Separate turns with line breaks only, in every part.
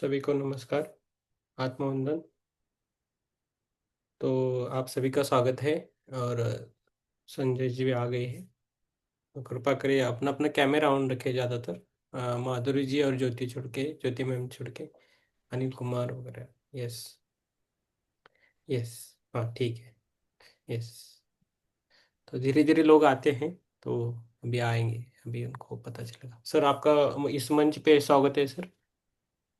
सभी को नमस्कार। आत्मवंदन। तो आप सभी का स्वागत है। और संजय जी भी आ गए हैं। तो कृपा करिए अपना अपना कैमरा ऑन रखें ज़्यादातर। माधुरी जी और ज्योति छोड़ के, ज्योति मैम छोड़ के, अनिल कुमार वगैरह। यस। यस। हाँ, ठीक है। यस। तो धीरे धीरे लोग आते हैं। तो अभी आएंगे, अभी उनको पता चलेगा। सर, आपका इस मंच पे स्वागत है सर।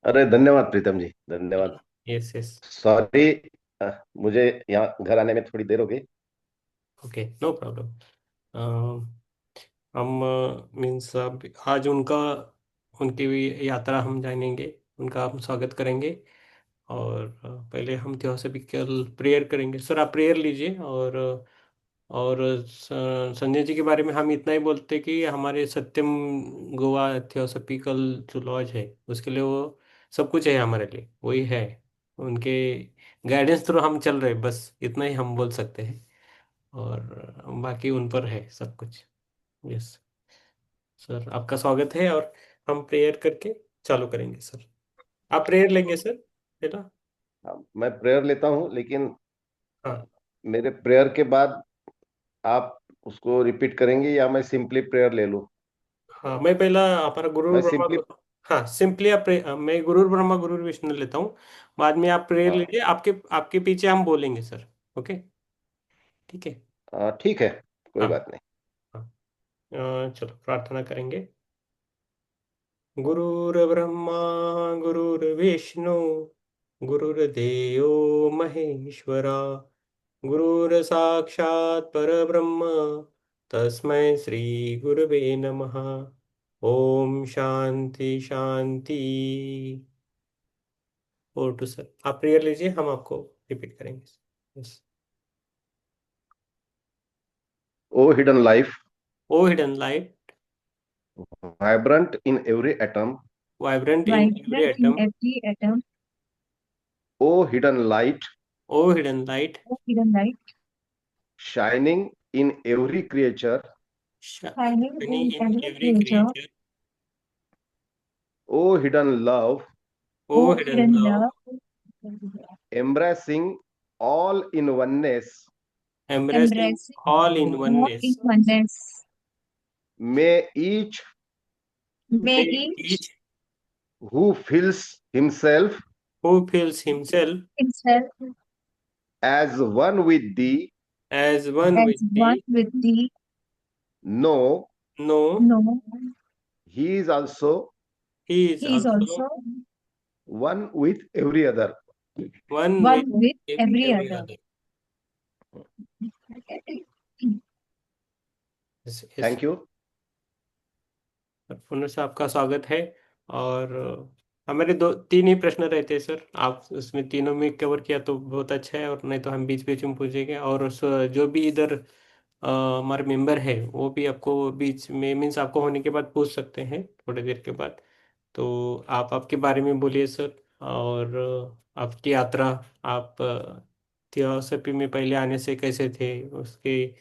अरे धन्यवाद प्रीतम जी, धन्यवाद।
Yes yes.
सॉरी, मुझे यहाँ घर आने में थोड़ी देर हो गई।
Okay, no problem. हम मीन्स आज उनकी भी यात्रा हम जानेंगे। उनका हम स्वागत करेंगे। और पहले हम थियोसॉफिकल प्रेयर करेंगे। सर, आप प्रेयर लीजिए। और संजय जी के बारे में हम इतना ही बोलते कि हमारे सत्यम गोवा थियोसॉफिकल जो लॉज है, उसके लिए वो सब कुछ है, हमारे लिए वही है। उनके गाइडेंस थ्रू हम चल रहे, बस इतना ही हम बोल सकते हैं। और बाकी उन पर है सब कुछ। यस। सर, आपका स्वागत है। और हम प्रेयर करके चालू करेंगे सर। आप प्रेयर लेंगे सर, है ना?
हाँ, मैं प्रेयर लेता हूँ, लेकिन
हाँ।
मेरे प्रेयर के बाद आप उसको रिपीट करेंगे या मैं सिंपली प्रेयर ले लूँ?
हाँ, मैं पहला हमारा गुरु
मैं
ब्रह्मा
सिंपली।
हाँ, सिंपली आप मैं गुरु ब्रह्मा गुरु विष्णु लेता हूँ। बाद में आप प्रेयर
हाँ,
लीजिए। आपके आपके पीछे हम बोलेंगे सर। ओके। ठीक है।
ठीक है, कोई
हाँ।
बात नहीं।
हाँ। चलो प्रार्थना करेंगे। गुरुर्ब्रह्मा गुरुर्विष्णु गुरुर्देवो महेश्वरा, गुरुर्साक्षात् परब्रह्म, तस्मै श्री गुरवे नमः। ओम शांति शांति। और टू सर, आप प्रेयर लीजिए, हम आपको रिपीट करेंगे। Yes.
O hidden life,
O hidden light,
vibrant in every atom.
Vibrant in every
Vibrant in
atom.
every atom,
O hidden light,
O hidden light,
O hidden light,
shining in every creature.
shining
shining
in
in
every
every
creature,
creature।
O hidden love,
O
O
hidden
hidden
love,
love,
embracing all in oneness.
embracing
embracing
all in
all in
oneness।
oneness.
May each
May
May
each
each
who feels himself
who feels himself
himself
as one with thee
as one
as
with
one
thee
with thee
know,
know
he is also
he is
he is
also
also
one with every other.
one with
one with every
every
other.
other। Yes, yes।
Thank you.
पुनः से आपका स्वागत है। और हमारे दो तीन ही प्रश्न रहते हैं सर। आप उसमें तीनों में कवर किया तो बहुत अच्छा है, और नहीं तो हम बीच बीच में पूछेंगे। और जो भी इधर हमारे मेंबर है, वो भी आपको बीच में मीन्स आपको होने के बाद पूछ सकते हैं, थोड़ी देर के बाद। तो आप आपके बारे में बोलिए सर। और आपकी यात्रा, आप थियोसफी में पहले आने से कैसे थे, उसके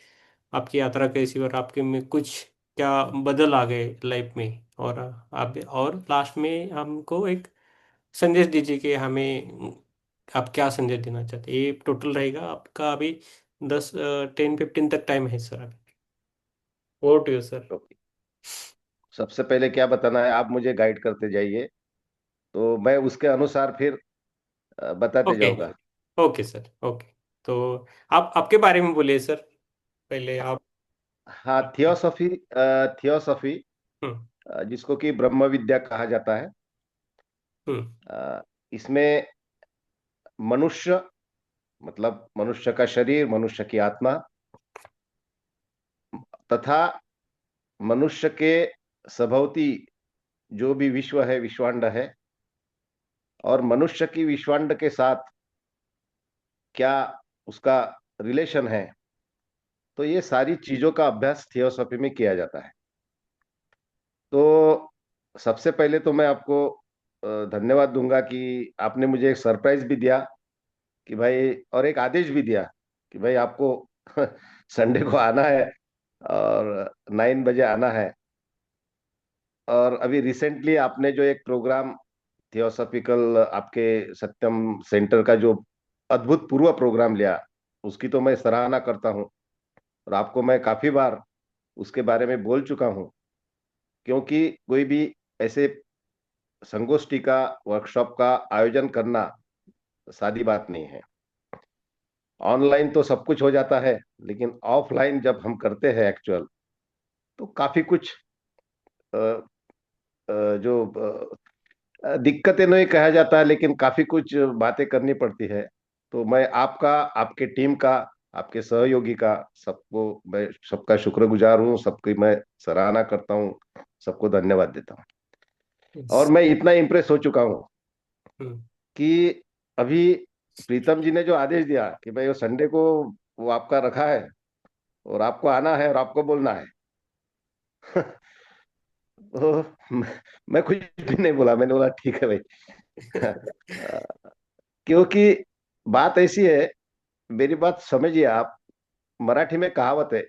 आपकी यात्रा कैसी, और आपके में कुछ क्या बदल आ गए लाइफ में। और आप, और लास्ट में हमको एक संदेश दीजिए कि हमें आप क्या संदेश देना चाहते हैं। ये टोटल रहेगा आपका अभी 10-15 तक टाइम है सर अभी। Over to you sir.
तो सबसे पहले क्या बताना है, आप मुझे गाइड करते जाइए, तो मैं उसके अनुसार फिर बताते
ओके।
जाऊंगा।
Okay sir, okay. तो आप आपके बारे में बोलिए सर, पहले आप।
हाँ, थियोसॉफी। थियोसॉफी
हम्म।
जिसको कि ब्रह्म विद्या कहा जाता है।
हम्म।
इसमें मनुष्य, मतलब मनुष्य का शरीर, मनुष्य की आत्मा, तथा मनुष्य के सभौती जो भी विश्व है, विश्वांड है, और मनुष्य की विश्वांड के साथ क्या उसका रिलेशन है, तो ये सारी चीजों का अभ्यास थियोसॉफी में किया जाता है। तो सबसे पहले तो मैं आपको धन्यवाद दूंगा कि आपने मुझे एक सरप्राइज भी दिया कि भाई, और एक आदेश भी दिया कि भाई आपको संडे को आना है और 9 बजे आना है। और अभी रिसेंटली आपने जो एक प्रोग्राम थियोसॉफिकल आपके सत्यम सेंटर का जो अद्भुत पूर्व प्रोग्राम लिया, उसकी तो मैं सराहना करता हूँ। और आपको मैं काफी बार उसके बारे में बोल चुका हूँ, क्योंकि कोई भी ऐसे संगोष्ठी का, वर्कशॉप का आयोजन करना सादी बात नहीं है। ऑनलाइन तो सब कुछ हो जाता है, लेकिन ऑफलाइन जब हम करते हैं एक्चुअल, तो काफी कुछ अ, जो दिक्कतें नहीं कहा जाता है, लेकिन काफी कुछ बातें करनी पड़ती है। तो मैं आपका, आपके टीम का, आपके सहयोगी का, सबको मैं सबका शुक्रगुजार हूँ, सबकी मैं सराहना करता हूँ, सबको धन्यवाद देता हूँ। और मैं इतना इम्प्रेस हो चुका हूँ
हम्म।
कि अभी प्रीतम जी ने जो आदेश दिया कि भाई वो संडे को वो आपका रखा है और आपको आना है और आपको बोलना है। तो मैं कुछ भी नहीं बोला, मैंने बोला ठीक है भाई। क्योंकि बात ऐसी है, मेरी बात समझिए आप। मराठी में कहावत है,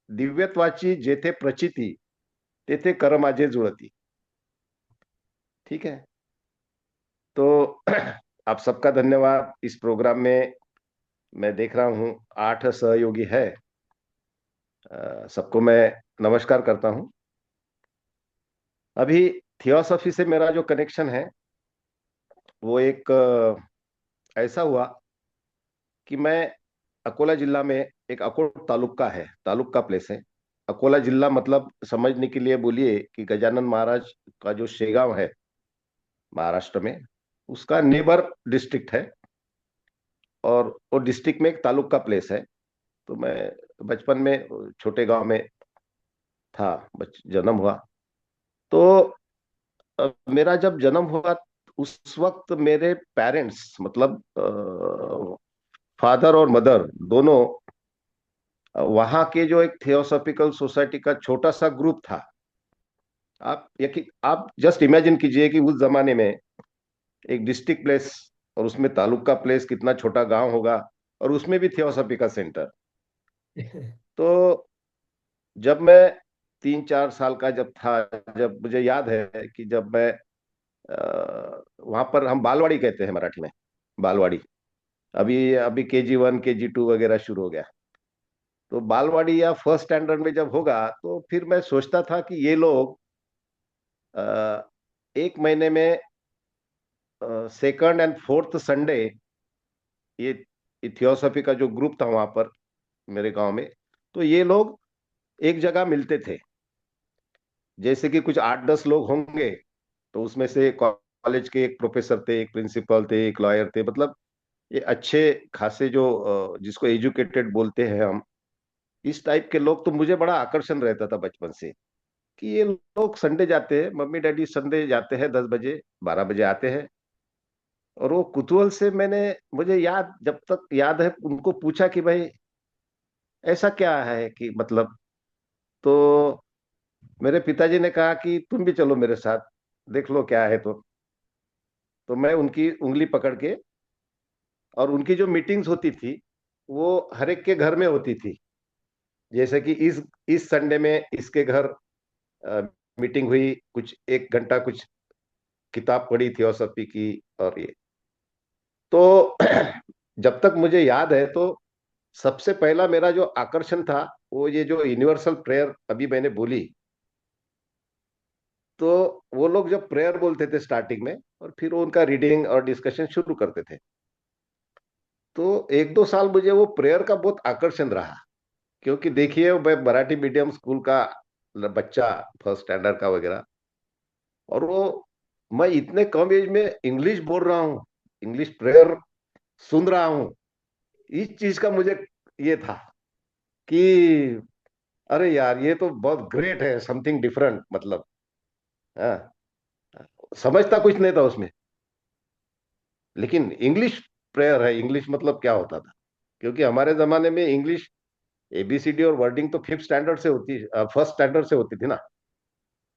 दिव्यत्वाची जेथे प्रचिती तेथे करमाजे जुळती। ठीक है, तो आप सबका धन्यवाद। इस प्रोग्राम में मैं देख रहा हूँ 8 सहयोगी है। सबको मैं नमस्कार करता हूँ। अभी थियोसॉफी से मेरा जो कनेक्शन है, वो एक ऐसा हुआ कि मैं अकोला जिला में, एक अकोट तालुका है, तालुका प्लेस है। अकोला जिला मतलब समझने के लिए बोलिए कि गजानन महाराज का जो शेगांव है महाराष्ट्र में, उसका नेबर डिस्ट्रिक्ट है। और वो डिस्ट्रिक्ट में एक तालुका प्लेस है। तो मैं बचपन में छोटे गांव में था, जन्म हुआ। तो मेरा जब जन्म हुआ, उस वक्त मेरे पेरेंट्स मतलब फादर और मदर दोनों वहां के जो एक थियोसॉफिकल सोसाइटी का छोटा सा ग्रुप था। आप जस्ट इमेजिन कीजिए कि उस जमाने में एक डिस्ट्रिक्ट प्लेस, और उसमें तालुका प्लेस, कितना छोटा गांव होगा, और उसमें भी थियोसॉफी का सेंटर। तो जब मैं 3-4 साल का जब था, जब मुझे याद है कि जब मैं वहां पर, हम बालवाड़ी कहते हैं मराठी में, बालवाड़ी। अभी अभी KG 1 KG 2 वगैरह शुरू हो गया। तो बालवाड़ी या फर्स्ट स्टैंडर्ड में जब होगा, तो फिर मैं सोचता था कि ये लोग एक महीने में सेकंड एंड फोर्थ संडे, ये थियोसॉफी का जो ग्रुप था वहां पर मेरे गांव में, तो ये लोग एक जगह मिलते थे। जैसे कि कुछ 8-10 लोग होंगे, तो उसमें से कॉलेज के एक प्रोफेसर थे, एक प्रिंसिपल थे, एक लॉयर थे, मतलब ये अच्छे खासे जो जिसको एजुकेटेड बोलते हैं हम, इस टाइप के लोग। तो मुझे बड़ा आकर्षण रहता था बचपन से कि ये लोग संडे जाते हैं, मम्मी डैडी संडे जाते हैं, 10 बजे 12 बजे आते हैं। और वो कुतूहल से मैंने, मुझे याद, जब तक याद है, उनको पूछा कि भाई ऐसा क्या है कि मतलब। तो मेरे पिताजी ने कहा कि तुम भी चलो मेरे साथ, देख लो क्या है। तो मैं उनकी उंगली पकड़ के, और उनकी जो मीटिंग्स होती थी वो हर एक के घर में होती थी। जैसे कि इस संडे में इसके घर मीटिंग हुई, कुछ 1 घंटा कुछ किताब पढ़ी थियोसॉफी की। और ये तो जब तक मुझे याद है, तो सबसे पहला मेरा जो आकर्षण था, वो ये जो यूनिवर्सल प्रेयर अभी मैंने बोली। तो वो लोग जब प्रेयर बोलते थे स्टार्टिंग में, और फिर वो उनका रीडिंग और डिस्कशन शुरू करते थे, तो 1-2 साल मुझे वो प्रेयर का बहुत आकर्षण रहा। क्योंकि देखिए, मैं मराठी मीडियम स्कूल का बच्चा, फर्स्ट स्टैंडर्ड का वगैरह, और वो मैं इतने कम एज में इंग्लिश बोल रहा हूँ, इंग्लिश प्रेयर सुन रहा हूँ। इस चीज का मुझे ये था कि अरे यार, ये तो बहुत ग्रेट है, समथिंग डिफरेंट मतलब। हाँ, समझता कुछ नहीं था उसमें, लेकिन इंग्लिश प्रेयर है, इंग्लिश मतलब क्या होता था। क्योंकि हमारे जमाने में इंग्लिश ABCD और वर्डिंग तो फिफ्थ स्टैंडर्ड से होती, फर्स्ट स्टैंडर्ड से होती थी ना,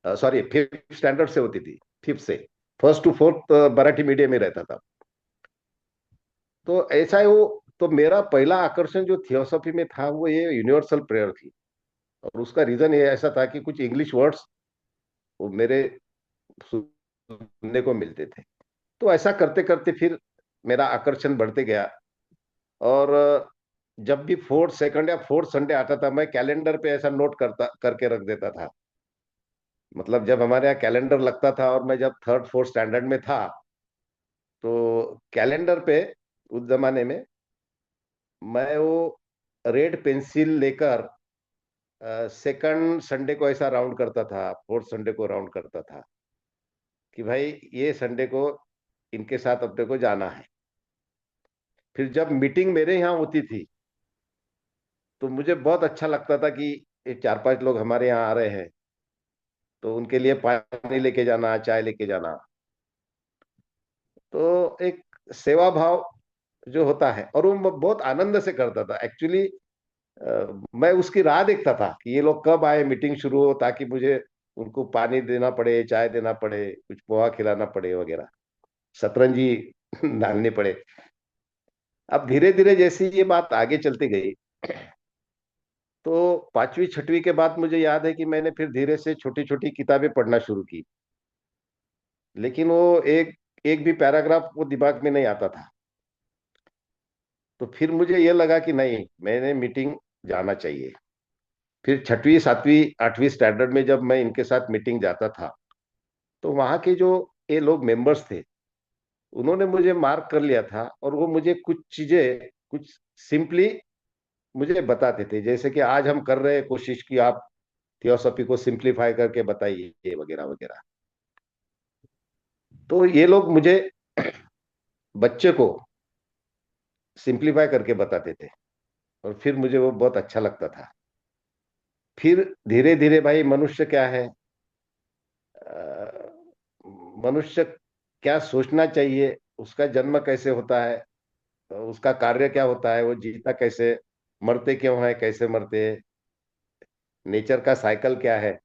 सॉरी फिफ्थ स्टैंडर्ड से होती थी, फिफ्थ से first to fourth Marathi medium में रहता था। तो ऐसा है वो। तो मेरा पहला आकर्षण जो थियोसॉफी में था, वो ये यूनिवर्सल प्रेयर थी। और उसका रीजन ये ऐसा था कि कुछ इंग्लिश वर्ड्स वो मेरे सुनने को मिलते थे। तो ऐसा करते करते फिर मेरा आकर्षण बढ़ते गया। और जब भी फोर्थ सेकंड या फोर्थ संडे आता था, मैं कैलेंडर पे ऐसा नोट करता करके रख देता था। मतलब जब हमारे यहाँ कैलेंडर लगता था और मैं जब थर्ड फोर्थ स्टैंडर्ड में था, तो कैलेंडर पे उस जमाने में मैं वो रेड पेंसिल लेकर सेकंड संडे को ऐसा राउंड करता था, फोर्थ संडे को राउंड करता था कि भाई ये संडे को इनके साथ अपने को जाना है। फिर जब मीटिंग मेरे यहाँ होती थी, तो मुझे बहुत अच्छा लगता था कि ये चार पांच लोग हमारे यहाँ आ रहे हैं, तो उनके लिए पानी लेके जाना, चाय लेके जाना। तो एक सेवा भाव जो होता है, और वो मैं बहुत आनंद से करता था एक्चुअली। मैं उसकी राह देखता था कि ये लोग कब आए, मीटिंग शुरू हो, ताकि मुझे उनको पानी देना पड़े, चाय देना पड़े, कुछ पोहा खिलाना पड़े वगैरह, शतरंजी डालनी पड़े। अब धीरे धीरे जैसे ये बात आगे चलती गई, तो पांचवी छठवीं के बाद मुझे याद है कि मैंने फिर धीरे से छोटी छोटी किताबें पढ़ना शुरू की। लेकिन वो एक एक भी पैराग्राफ वो दिमाग में नहीं आता था। तो फिर मुझे ये लगा कि नहीं, मैंने मीटिंग जाना चाहिए। फिर छठवीं सातवीं आठवीं स्टैंडर्ड में जब मैं इनके साथ मीटिंग जाता था, तो वहाँ के जो ये लोग मेंबर्स थे, उन्होंने मुझे मार्क कर लिया था, और वो मुझे कुछ चीजें कुछ सिंपली मुझे बताते थे, जैसे कि आज हम कर रहे हैं कोशिश कि आप थियोसॉफी को सिंप्लीफाई करके बताइए वगैरह वगैरह। तो ये लोग मुझे बच्चे को सिंप्लीफाई करके बताते थे, और फिर मुझे वो बहुत अच्छा लगता था। फिर धीरे धीरे भाई, मनुष्य क्या है, मनुष्य क्या सोचना चाहिए, उसका जन्म कैसे होता है, उसका कार्य क्या होता है, वो जीता कैसे, मरते क्यों है, कैसे मरते हैं, नेचर का साइकिल क्या है,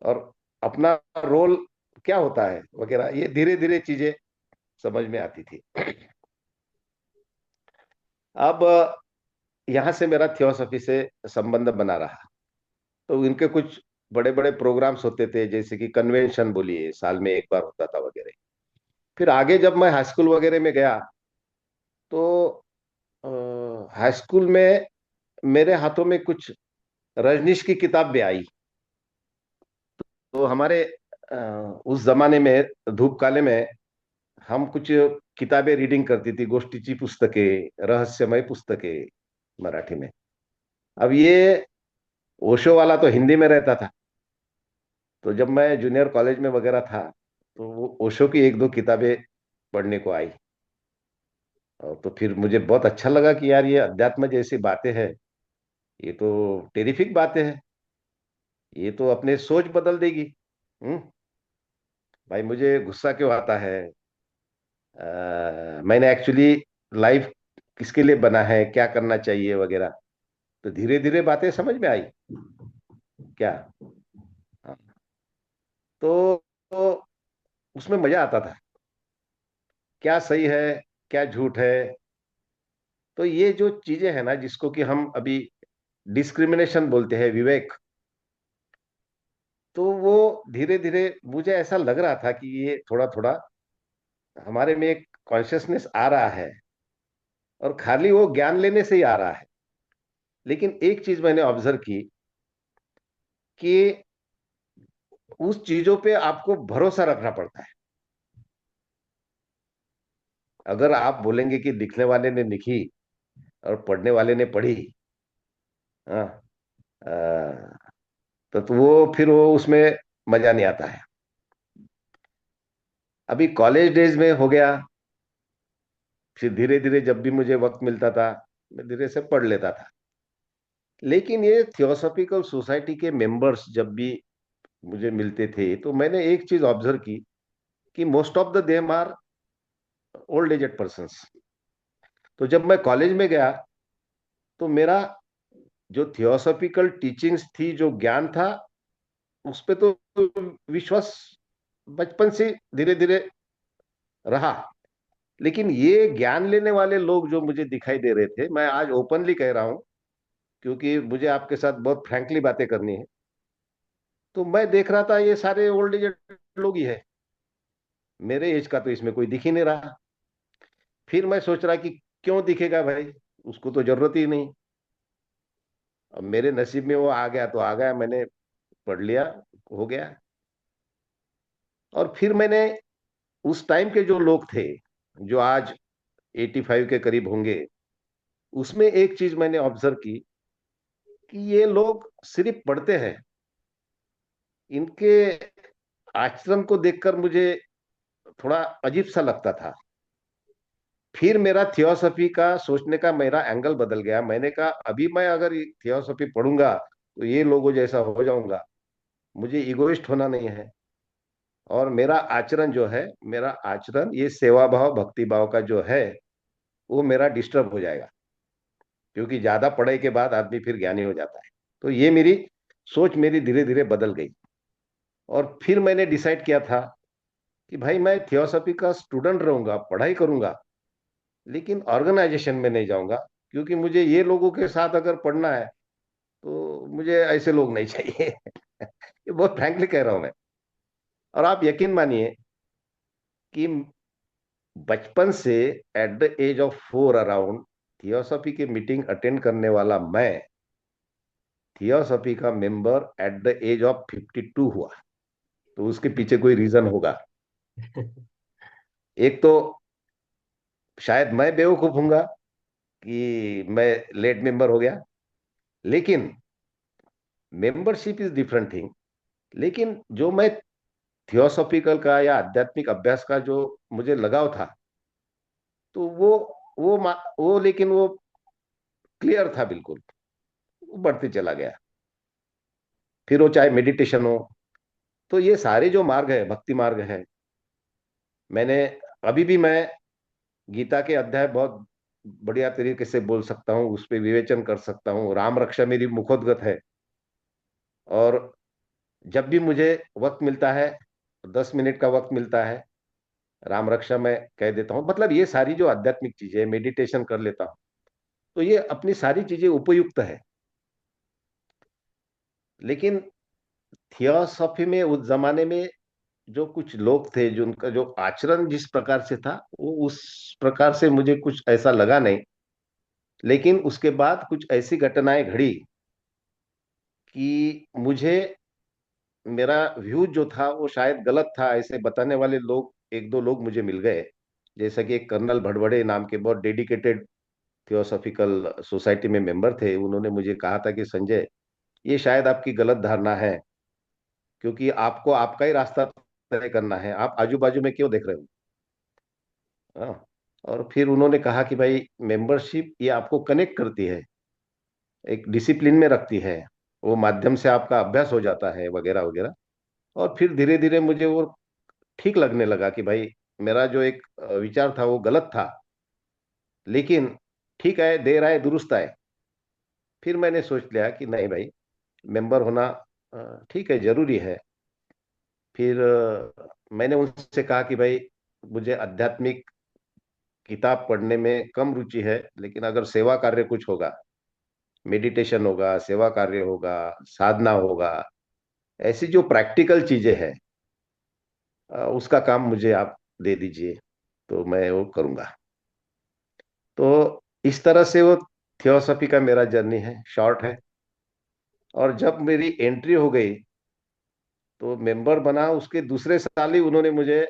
और अपना रोल क्या होता है वगैरह, ये धीरे धीरे चीजें समझ में आती थी। अब यहाँ से मेरा थियोसॉफी से संबंध बना रहा। तो इनके कुछ बड़े बड़े प्रोग्राम्स होते थे, जैसे कि कन्वेंशन बोलिए, साल में एक बार होता था वगैरह। फिर आगे जब मैं हाई स्कूल वगैरह में गया, तो हाई स्कूल में मेरे हाथों में कुछ रजनीश की किताब भी आई। तो हमारे उस जमाने में धूप काले में हम कुछ किताबें रीडिंग करती थी, गोष्टीची पुस्तकें, रहस्यमय पुस्तकें मराठी में। अब ये ओशो वाला तो हिंदी में रहता था। तो जब मैं जूनियर कॉलेज में वगैरह था, तो वो ओशो की एक दो किताबें पढ़ने को आई। और तो फिर मुझे बहुत अच्छा लगा कि यार, ये अध्यात्म जैसी बातें हैं, ये तो टेरिफिक बातें हैं, ये तो अपने सोच बदल देगी। हम्म। भाई मुझे गुस्सा क्यों आता है, मैंने एक्चुअली लाइफ किसके लिए बना है, क्या करना चाहिए वगैरह। तो धीरे धीरे बातें समझ में आई क्या। हाँ। तो उसमें मजा आता था, क्या सही है, क्या झूठ है। तो ये जो चीजें हैं ना, जिसको कि हम अभी डिस्क्रिमिनेशन बोलते हैं, विवेक, तो वो धीरे धीरे मुझे ऐसा लग रहा था कि ये थोड़ा थोड़ा हमारे में एक कॉन्शियसनेस आ रहा है, और खाली वो ज्ञान लेने से ही आ रहा है। लेकिन एक चीज मैंने ऑब्जर्व की कि उस चीजों पे आपको भरोसा रखना पड़ता है। अगर आप बोलेंगे कि लिखने वाले ने लिखी और पढ़ने वाले ने पढ़ी, हाँ, तो वो फिर वो उसमें मजा नहीं आता है। अभी कॉलेज डेज में हो गया, फिर धीरे धीरे जब भी मुझे वक्त मिलता था, मैं धीरे से पढ़ लेता था। लेकिन ये थियोसॉफिकल सोसाइटी के मेंबर्स जब भी मुझे मिलते थे, तो मैंने एक चीज ऑब्जर्व की कि most of the them are old aged persons. तो जब मैं कॉलेज में गया, तो मेरा जो थियोसॉफिकल टीचिंग्स थी, जो ज्ञान था, उस पे तो विश्वास बचपन से धीरे धीरे रहा। लेकिन ये ज्ञान लेने वाले लोग जो मुझे दिखाई दे रहे थे, मैं आज ओपनली कह रहा हूं, क्योंकि मुझे आपके साथ बहुत फ्रैंकली बातें करनी है, तो मैं देख रहा था ये सारे ओल्ड एज लोग ही है। मेरे एज का तो इसमें कोई दिख ही नहीं रहा। फिर मैं सोच रहा कि क्यों दिखेगा भाई, उसको तो जरूरत ही नहीं। अब मेरे नसीब में वो आ गया तो आ गया, मैंने पढ़ लिया, हो गया। और फिर मैंने उस टाइम के जो लोग थे, जो आज 85 के करीब होंगे, उसमें एक चीज मैंने ऑब्जर्व की कि ये लोग सिर्फ पढ़ते हैं। इनके आचरण को देखकर मुझे थोड़ा अजीब सा लगता था। फिर मेरा थियोसॉफी का सोचने का मेरा एंगल बदल गया। मैंने कहा अभी मैं अगर थियोसॉफी पढ़ूंगा तो ये लोगों जैसा हो जाऊंगा। मुझे इगोइस्ट होना नहीं है। और मेरा आचरण जो है, मेरा आचरण ये सेवा भाव भक्ति भाव का जो है, वो मेरा डिस्टर्ब हो जाएगा। क्योंकि ज्यादा पढ़ाई के बाद आदमी फिर ज्ञानी हो जाता है। तो ये मेरी सोच मेरी धीरे धीरे बदल गई। और फिर मैंने डिसाइड किया था कि भाई मैं थियोसॉफी का स्टूडेंट रहूंगा, पढ़ाई करूंगा, लेकिन ऑर्गेनाइजेशन में नहीं जाऊंगा। क्योंकि मुझे ये लोगों के साथ अगर पढ़ना है तो मुझे ऐसे लोग नहीं चाहिए। ये बहुत फ्रैंकली कह रहा हूं मैं। और आप यकीन मानिए कि बचपन से at the age of 4 around theosophy की मीटिंग अटेंड करने वाला मैं थियोसॉफी का member at the age of 52 हुआ। तो उसके पीछे कोई रीजन होगा। एक तो शायद मैं बेवकूफ हूंगा कि मैं लेट मेंबर हो गया, लेकिन मेंबरशिप इज डिफरेंट थिंग। लेकिन जो मैं थियोसॉफिकल का या आध्यात्मिक अभ्यास का जो मुझे लगाव था, तो वो लेकिन वो क्लियर था बिल्कुल। वो बढ़ते चला गया। फिर वो चाहे मेडिटेशन हो, तो ये सारे जो मार्ग है, भक्ति मार्ग है। मैंने अभी भी मैं गीता के अध्याय बहुत बढ़िया तरीके से बोल सकता हूँ, उस पर विवेचन कर सकता हूँ। राम रक्षा मेरी मुखोद्गत है। और जब भी मुझे वक्त मिलता है, 10 मिनट का वक्त मिलता है, राम रक्षा मैं कह देता हूँ। मतलब ये सारी जो आध्यात्मिक चीजें, मेडिटेशन कर लेता हूँ। तो ये अपनी सारी चीजें उपयुक्त है। लेकिन थियोसॉफी में उस जमाने में जो कुछ लोग थे, जो उनका जो आचरण जिस प्रकार से था, वो उस प्रकार से मुझे कुछ ऐसा लगा नहीं। लेकिन उसके बाद कुछ ऐसी घटनाएं घड़ी कि मुझे मेरा व्यू जो था वो शायद गलत था, ऐसे बताने वाले लोग, एक दो लोग मुझे मिल गए। जैसा कि एक कर्नल भड़बड़े नाम के बहुत डेडिकेटेड थियोसॉफिकल सोसाइटी में मेंबर थे। उन्होंने मुझे कहा था कि संजय, ये शायद आपकी गलत धारणा है, क्योंकि आपको आपका ही रास्ता तय करना है, आप आजू बाजू में क्यों देख रहे हो। हाँ। और फिर उन्होंने कहा कि भाई मेंबरशिप ये आपको कनेक्ट करती है, एक डिसिप्लिन में रखती है, वो माध्यम से आपका अभ्यास हो जाता है, वगैरह वगैरह। और फिर धीरे धीरे मुझे वो ठीक लगने लगा कि भाई मेरा जो एक विचार था वो गलत था, लेकिन ठीक है, देर आए दुरुस्त आए। फिर मैंने सोच लिया कि नहीं भाई, मेंबर होना ठीक है, जरूरी है। फिर मैंने उनसे कहा कि भाई मुझे आध्यात्मिक किताब पढ़ने में कम रुचि है, लेकिन अगर सेवा कार्य कुछ होगा, मेडिटेशन होगा, सेवा कार्य होगा, साधना होगा, ऐसी जो प्रैक्टिकल चीजें हैं, उसका काम मुझे आप दे दीजिए, तो मैं वो करूंगा। तो इस तरह से वो थियोसॉफी का मेरा जर्नी है, शॉर्ट है। और जब मेरी एंट्री हो गई तो मेंबर बना, उसके दूसरे साल ही उन्होंने मुझे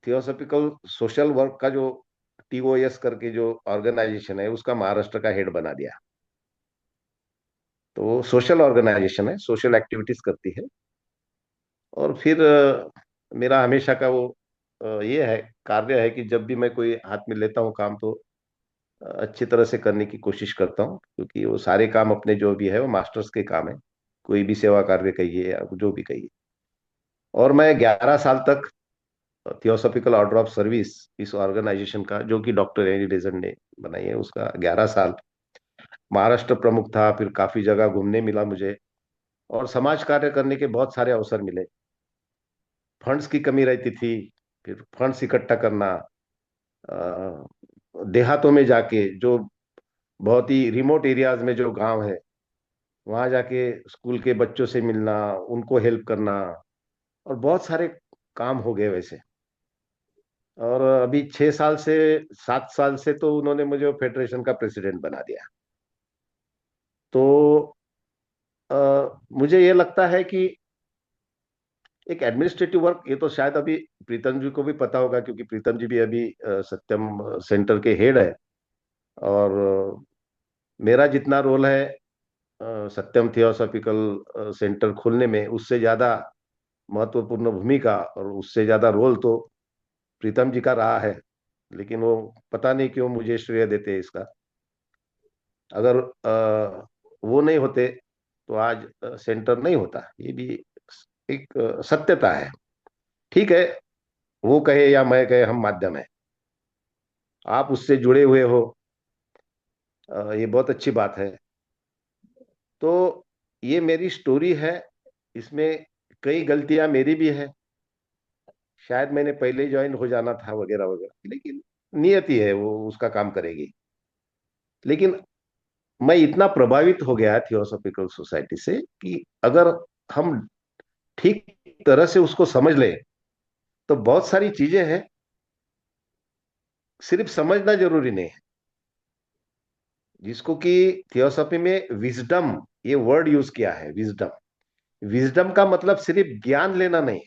थियोसॉफिकल सोशल वर्क का जो TOS करके जो ऑर्गेनाइजेशन है, उसका महाराष्ट्र का हेड बना दिया। तो वो सोशल ऑर्गेनाइजेशन है, सोशल एक्टिविटीज करती है। और फिर मेरा हमेशा का वो ये है, कार्य है कि जब भी मैं कोई हाथ में लेता हूँ काम, तो अच्छी तरह से करने की कोशिश करता हूँ। क्योंकि वो सारे काम अपने जो भी है वो मास्टर्स के काम है। कोई भी सेवा कार्य कहिए या जो भी कहिए। और मैं 11 साल तक थियोसॉफिकल ऑर्डर ऑफ सर्विस, इस ऑर्गेनाइजेशन का, जो कि डॉक्टर एनी बेज़ंट ने बनाई है, उसका 11 साल महाराष्ट्र प्रमुख था। फिर काफी जगह घूमने मिला मुझे, और समाज कार्य करने के बहुत सारे अवसर मिले। फंड्स की कमी रहती थी, फिर फंड्स इकट्ठा करना, अ, देहातों में जाके, जो बहुत ही रिमोट एरियाज में जो गांव है, वहां जाके स्कूल के बच्चों से मिलना, उनको हेल्प करना, और बहुत सारे काम हो गए वैसे। और अभी 6 साल से 7 साल से तो उन्होंने मुझे फेडरेशन का प्रेसिडेंट बना दिया। तो मुझे ये लगता है कि एक एडमिनिस्ट्रेटिव वर्क, ये तो शायद अभी प्रीतम जी को भी पता होगा, क्योंकि प्रीतम जी भी अभी सत्यम सेंटर के हेड है। और मेरा जितना रोल है सत्यम थियोसॉफिकल सेंटर खोलने में, उससे ज्यादा महत्वपूर्ण भूमिका और उससे ज्यादा रोल तो प्रीतम जी का रहा है। लेकिन वो पता नहीं क्यों मुझे श्रेय देते हैं इसका। अगर वो नहीं होते तो आज सेंटर नहीं होता, ये भी एक सत्यता है। ठीक है, वो कहे या मैं कहे, हम माध्यम है, आप उससे जुड़े हुए हो, ये बहुत अच्छी बात है। तो ये मेरी स्टोरी है, इसमें कई गलतियां मेरी भी है। शायद मैंने पहले ज्वाइन हो जाना था वगैरह वगैरह, लेकिन नियति है, वो उसका काम करेगी। लेकिन मैं इतना प्रभावित हो गया थियोसॉफिकल सोसाइटी से कि अगर हम ठीक तरह से उसको समझ लें तो बहुत सारी चीजें हैं, सिर्फ समझना जरूरी नहीं है। जिसको कि थियोसॉफी में विजडम, ये वर्ड यूज किया है, विजडम। विजडम का मतलब सिर्फ ज्ञान लेना नहीं।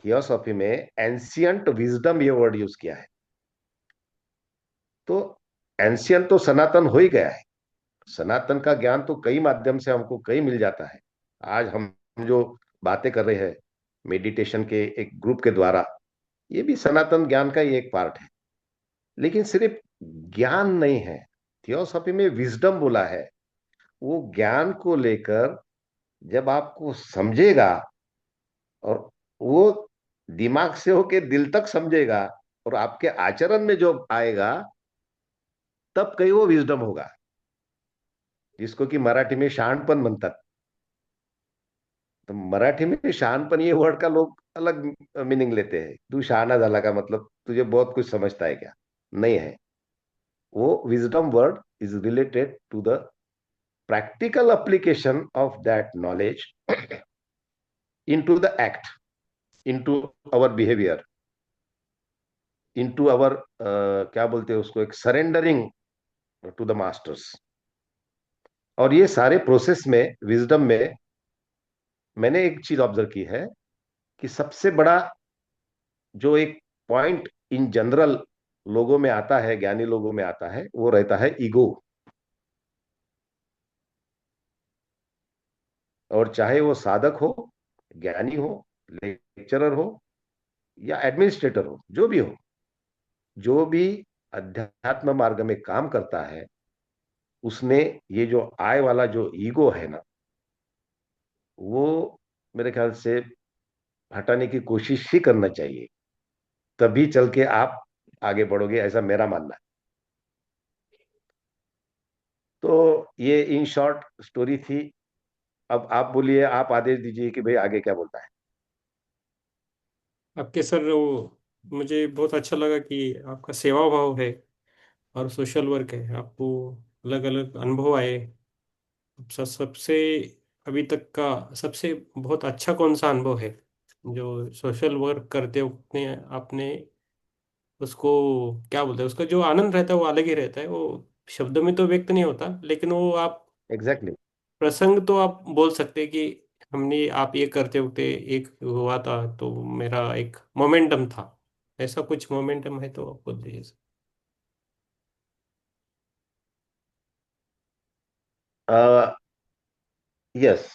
थियोसॉफी में एंशियंट विजडम ये वर्ड यूज किया है। तो एंशियंट तो सनातन हो ही गया है। सनातन का ज्ञान तो कई माध्यम से हमको कई मिल जाता है। आज हम जो बातें कर रहे हैं मेडिटेशन के एक ग्रुप के द्वारा, ये भी सनातन ज्ञान का ही एक पार्ट है। लेकिन सिर्फ ज्ञान नहीं है, थियोसॉफी में विजडम बोला है। वो ज्ञान को लेकर जब आपको समझेगा, और वो दिमाग से होके दिल तक समझेगा, और आपके आचरण में जो आएगा, तब कहीं वो विजडम होगा, जिसको कि मराठी में शहाणपण म्हणतात। तो मराठी में शहाणपण ये वर्ड का लोग अलग मीनिंग लेते हैं। तू शहाणा झाला का मतलब तुझे बहुत कुछ समझता है क्या? नहीं है। वो wisdom word is related to the practical application of that knowledge into the act, into our behavior, into our क्या बोलते हैं उसको, एक सरेंडरिंग टू द मास्टर्स। और ये सारे प्रोसेस में, विजडम में, मैंने एक चीज ऑब्जर्व की है कि सबसे बड़ा जो एक पॉइंट इन जनरल लोगों में आता है, ज्ञानी लोगों में आता है, वो रहता है ईगो। और चाहे वो साधक हो, ज्ञानी हो, लेक्चरर हो, या एडमिनिस्ट्रेटर हो, जो भी हो, जो भी अध्यात्म मार्ग में काम करता है, उसने ये जो आय वाला जो ईगो है ना, वो मेरे ख्याल से हटाने की कोशिश ही करना चाहिए। तभी चल के आप आगे बढ़ोगे, ऐसा मेरा मानना है। तो ये इन शॉर्ट स्टोरी थी। अब आप बोलिए, आप आदेश दीजिए कि भाई आगे क्या बोलता है।
आपके सर वो मुझे बहुत अच्छा लगा कि आपका सेवा भाव है और सोशल वर्क है, आपको अलग अलग अनुभव आए। सबसे अभी तक का सबसे बहुत अच्छा कौन सा अनुभव है जो सोशल वर्क करते वक्त आपने उसको क्या बोलते हैं, उसका जो आनंद रहता है वो अलग ही रहता है। वो शब्दों में तो व्यक्त नहीं होता, लेकिन वो आप
एग्जैक्टली।
प्रसंग तो आप बोल सकते हैं कि हमने आप ये करते वक्त एक हुआ था तो मेरा एक मोमेंटम था। ऐसा कुछ मोमेंटम है तो आप बोल दीजिए।
यस,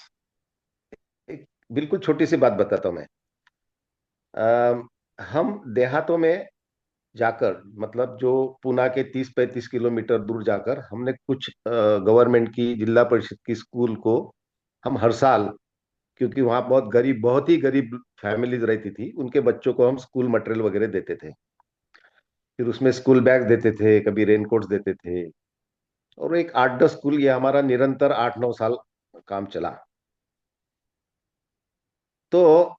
एक बिल्कुल छोटी सी बात बताता हूं मैं। हम देहातों में जाकर, मतलब जो पुणे के 30-35 किलोमीटर दूर जाकर, हमने कुछ गवर्नमेंट की, जिला परिषद की स्कूल को हम हर साल, क्योंकि वहाँ बहुत गरीब, बहुत ही गरीब फैमिलीज रहती थी, उनके बच्चों को हम स्कूल मटेरियल वगैरह देते थे। फिर उसमें स्कूल बैग देते थे, कभी रेनकोट देते थे। और एक 8-10 स्कूल, ये हमारा निरंतर 8-9 साल काम चला। तो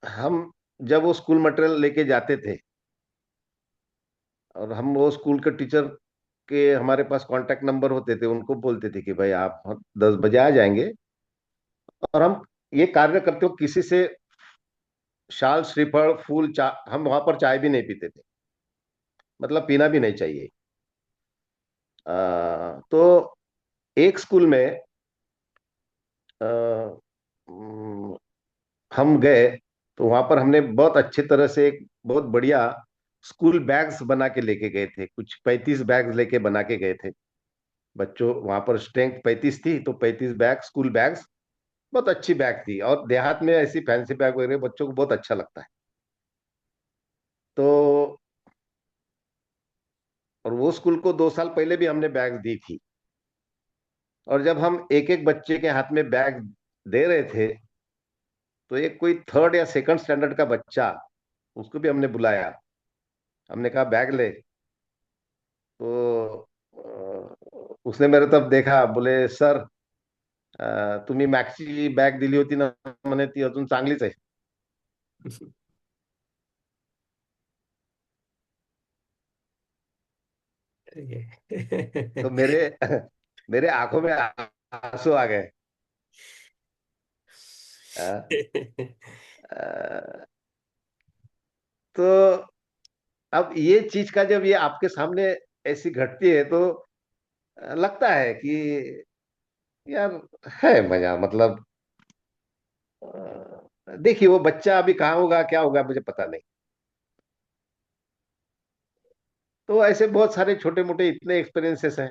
हम जब वो स्कूल मटेरियल लेके जाते थे, और हम वो स्कूल के टीचर के हमारे पास कांटेक्ट नंबर होते थे, उनको बोलते थे कि भाई आप 10 बजे आ जाएंगे। और हम ये कार्य करते हो, किसी से शाल श्रीफल फूल हम वहां पर चाय भी नहीं पीते थे, मतलब पीना भी नहीं चाहिए। तो एक स्कूल में अ, हम्म, हम गए, तो वहां पर हमने बहुत अच्छी तरह से एक बहुत बढ़िया स्कूल बैग्स बना के लेके गए थे, कुछ 35 बैग्स लेके बना के गए थे। बच्चों, वहां पर स्ट्रेंथ 35 थी, तो 35 बैग स्कूल बैग्स, बहुत अच्छी बैग थी। और देहात में ऐसी फैंसी बैग वगैरह बच्चों को बहुत अच्छा लगता है। तो और वो स्कूल को 2 साल पहले भी हमने बैग दी थी। और जब हम एक एक बच्चे के हाथ में बैग दे रहे थे, तो एक कोई थर्ड या सेकंड स्टैंडर्ड का बच्चा, उसको भी हमने बुलाया। हमने कहा बैग ले। तो उसने मेरे तरफ देखा, बोले सर, तुम्ही मॅक्सची बॅग दिली होती ना, म्हणे ती अजून चांगलीच आहे. तो मेरे मेरे आंखों में आंसू आ गए। अ, अ, तो अब ये चीज का जब ये आपके सामने ऐसी घटती है, तो लगता है कि यार, है मजा, मतलब देखिए वो बच्चा अभी कहाँ होगा, क्या होगा, मुझे पता नहीं। तो ऐसे बहुत सारे छोटे मोटे इतने एक्सपीरियंसेस हैं।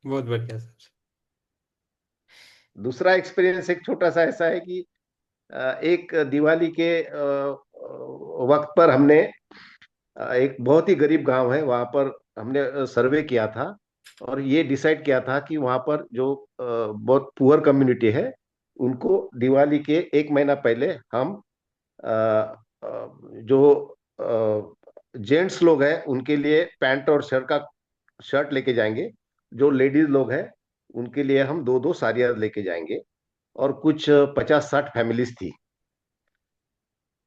बहुत बढ़िया सर।
दूसरा एक्सपीरियंस एक छोटा सा ऐसा है कि एक दिवाली के वक्त पर हमने एक बहुत ही गरीब गांव है वहां पर हमने सर्वे किया था। और ये डिसाइड किया था कि वहां पर जो बहुत पुअर कम्युनिटी है, उनको दिवाली के 1 महीना पहले हम अ, जो जेंट्स लोग हैं उनके लिए पैंट और शर्ट लेके जाएंगे। जो लेडीज लोग हैं उनके लिए हम दो दो साड़ियाँ लेके जाएंगे। और कुछ 50-60 फैमिलीज थी।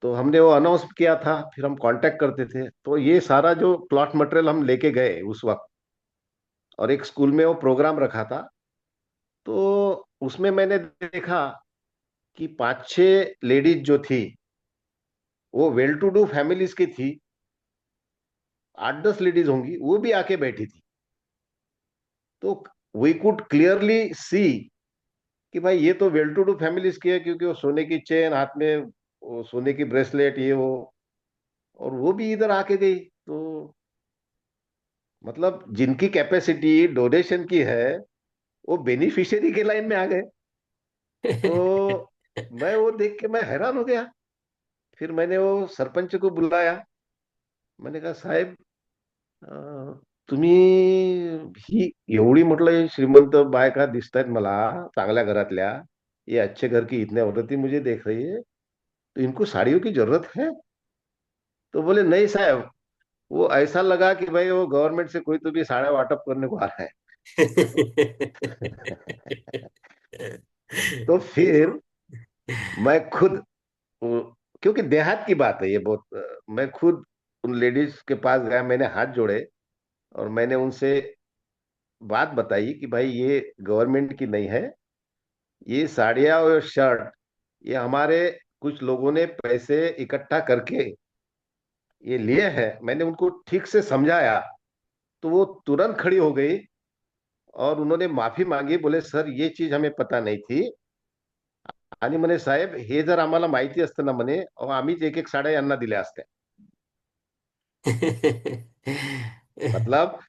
तो हमने वो अनाउंस किया था, फिर हम कांटेक्ट करते थे, तो ये सारा जो प्लॉट मटेरियल हम लेके गए उस वक्त, और एक स्कूल में वो प्रोग्राम रखा था। तो उसमें मैंने देखा कि 5-6 लेडीज जो थी, वो वेल टू डू फैमिलीज की थी। 8-10 लेडीज होंगी, वो भी आके बैठी थी। तो वी कुड क्लियरली सी कि भाई ये तो वेल टू डू फैमिलीज की है, क्योंकि वो सोने की चेन हाथ में, वो सोने की ब्रेसलेट, ये वो, और वो भी इधर आके गई। तो मतलब जिनकी कैपेसिटी डोनेशन की है, वो बेनिफिशियरी के लाइन में आ गए। तो मैं वो देख के मैं हैरान हो गया। फिर मैंने वो सरपंच को बुलाया। मैंने कहा साहेब, तुम्ही ही एवढी, म्हटलं श्रीमंत बायका दिसत आहेत मला, चांगल्या घरातल्या, ये अच्छे घर की इतने औरतें मुझे देख रही है, तो इनको साड़ियों की जरूरत है? तो बोले नहीं साहब, वो ऐसा लगा कि भाई वो गवर्नमेंट से कोई तो भी साड़ा वाटप करने को आ रहा है। तो फिर मैं खुद क्योंकि देहात की बात है ये बहुत, मैं खुद उन लेडीज के पास गया, मैंने हाथ जोड़े और मैंने उनसे बात बताई कि भाई ये गवर्नमेंट की नहीं है, ये साड़ियाँ और शर्ट, ये हमारे कुछ लोगों ने पैसे इकट्ठा करके ये लिए हैं। मैंने उनको ठीक से समझाया, तो वो तुरंत खड़ी हो गई और उन्होंने माफी मांगी। बोले सर, ये चीज हमें पता नहीं थी, आणि म्हणे साहेब, हे जर आम्हाला माहिती असतं ना म्हणे, अहो, आम्हीच एक एक साड्या यांना दिल्या असत्या. मतलब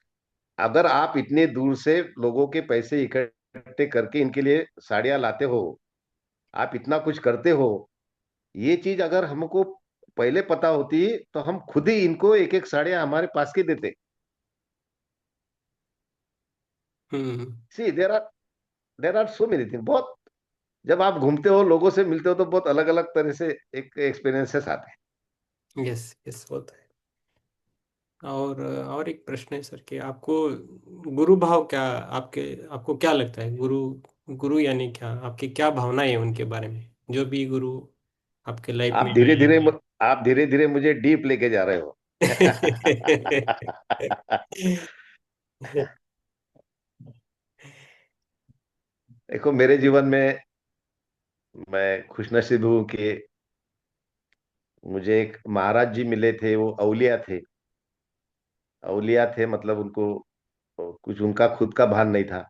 अगर आप इतने दूर से लोगों के पैसे इकट्ठे करके इनके लिए साड़ियां लाते हो, आप इतना कुछ करते हो, ये चीज अगर हमको पहले पता होती, तो हम खुद ही इनको एक एक साड़ियां हमारे पास के देते।
हम्म।
See there are so many thing. बहुत, जब आप घूमते हो, लोगों से मिलते हो, तो बहुत अलग अलग तरह से एक एक्सपीरियंसेस आते हैं।
यस यस, होता है। और एक प्रश्न है सर कि आपको गुरु भाव क्या, आपके आपको क्या लगता है गुरु, गुरु यानी क्या, आपकी क्या भावनाएं है उनके बारे में, जो भी गुरु आपके लाइफ में
आप
आए
धीरे धीरे
हैं?
आप धीरे धीरे मुझे डीप लेके जा रहे हो। देखो, मेरे जीवन में मैं खुशनसीब हूँ कि मुझे एक महाराज जी मिले थे, वो अउलिया थे। अउलिया थे मतलब उनको कुछ उनका खुद का भान नहीं था।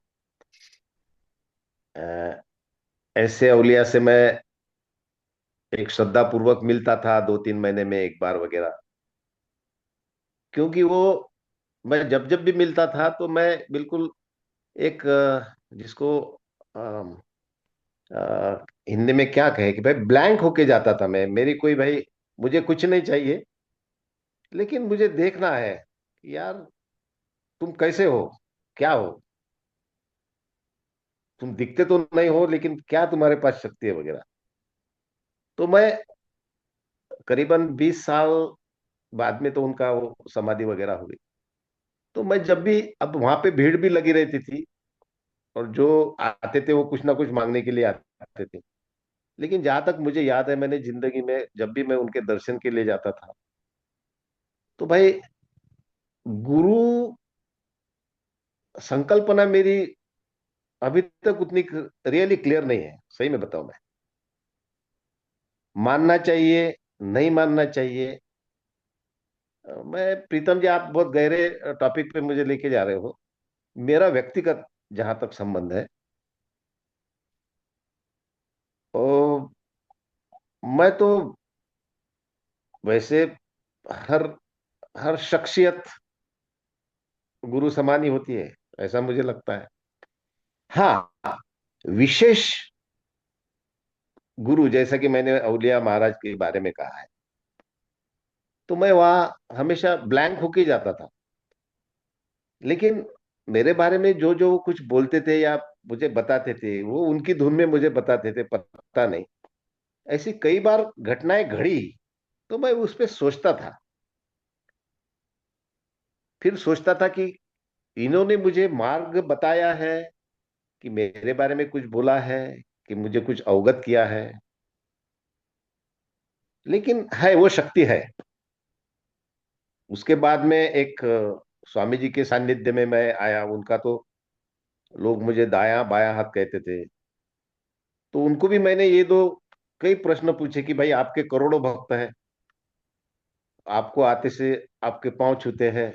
अ, ऐसे अउलिया से मैं एक श्रद्धा पूर्वक मिलता था, 2-3 महीने में एक बार वगैरह। क्योंकि वो, मैं जब जब भी मिलता था तो मैं बिल्कुल एक जिसको हिंदी में क्या कहे कि भाई ब्लैंक होके जाता था मैं। मेरी कोई भाई, मुझे कुछ नहीं चाहिए, लेकिन मुझे देखना है कि यार तुम कैसे हो, क्या हो, तुम दिखते तो नहीं हो लेकिन क्या तुम्हारे पास शक्ति है वगैरह। तो मैं करीबन 20 साल बाद में तो उनका वो समाधि वगैरह हो गई। तो मैं जब भी, अब वहां पे भीड़ भी लगी रहती थी, और जो आते थे वो कुछ ना कुछ मांगने के लिए आते थे। लेकिन जहां तक मुझे याद है, मैंने जिंदगी में जब भी मैं उनके दर्शन के लिए जाता था, तो भाई गुरु संकल्पना मेरी अभी तक उतनी रियली क्लियर नहीं है, सही में बताऊं मैं। मानना चाहिए, नहीं मानना चाहिए। मैं, प्रीतम जी, आप बहुत गहरे टॉपिक पे मुझे लेके जा रहे हो। मेरा व्यक्तिगत जहां तक संबंध है, तो मैं तो वैसे हर हर शख्सियत गुरु समान ही होती है, ऐसा मुझे लगता है। हाँ, विशेष गुरु जैसा कि मैंने अउलिया महाराज के बारे में कहा है, तो मैं वहां हमेशा ब्लैंक होके जाता था। लेकिन मेरे बारे में जो जो कुछ बोलते थे या मुझे बताते थे, वो उनकी धुन में मुझे बताते थे, पता नहीं। ऐसी कई बार घटनाएं घड़ी, तो मैं उस पर सोचता था। फिर सोचता था कि इन्होंने मुझे मार्ग बताया है, कि मेरे बारे में कुछ बोला है, कि मुझे कुछ अवगत किया है। लेकिन है, वो शक्ति है। उसके बाद में एक स्वामी जी के सानिध्य में मैं आया। उनका तो लोग मुझे दायां बायां हाथ कहते थे। तो उनको भी मैंने ये दो कई प्रश्न पूछे कि भाई आपके करोड़ों भक्त हैं, आपको आते से आपके पांव छूते हैं,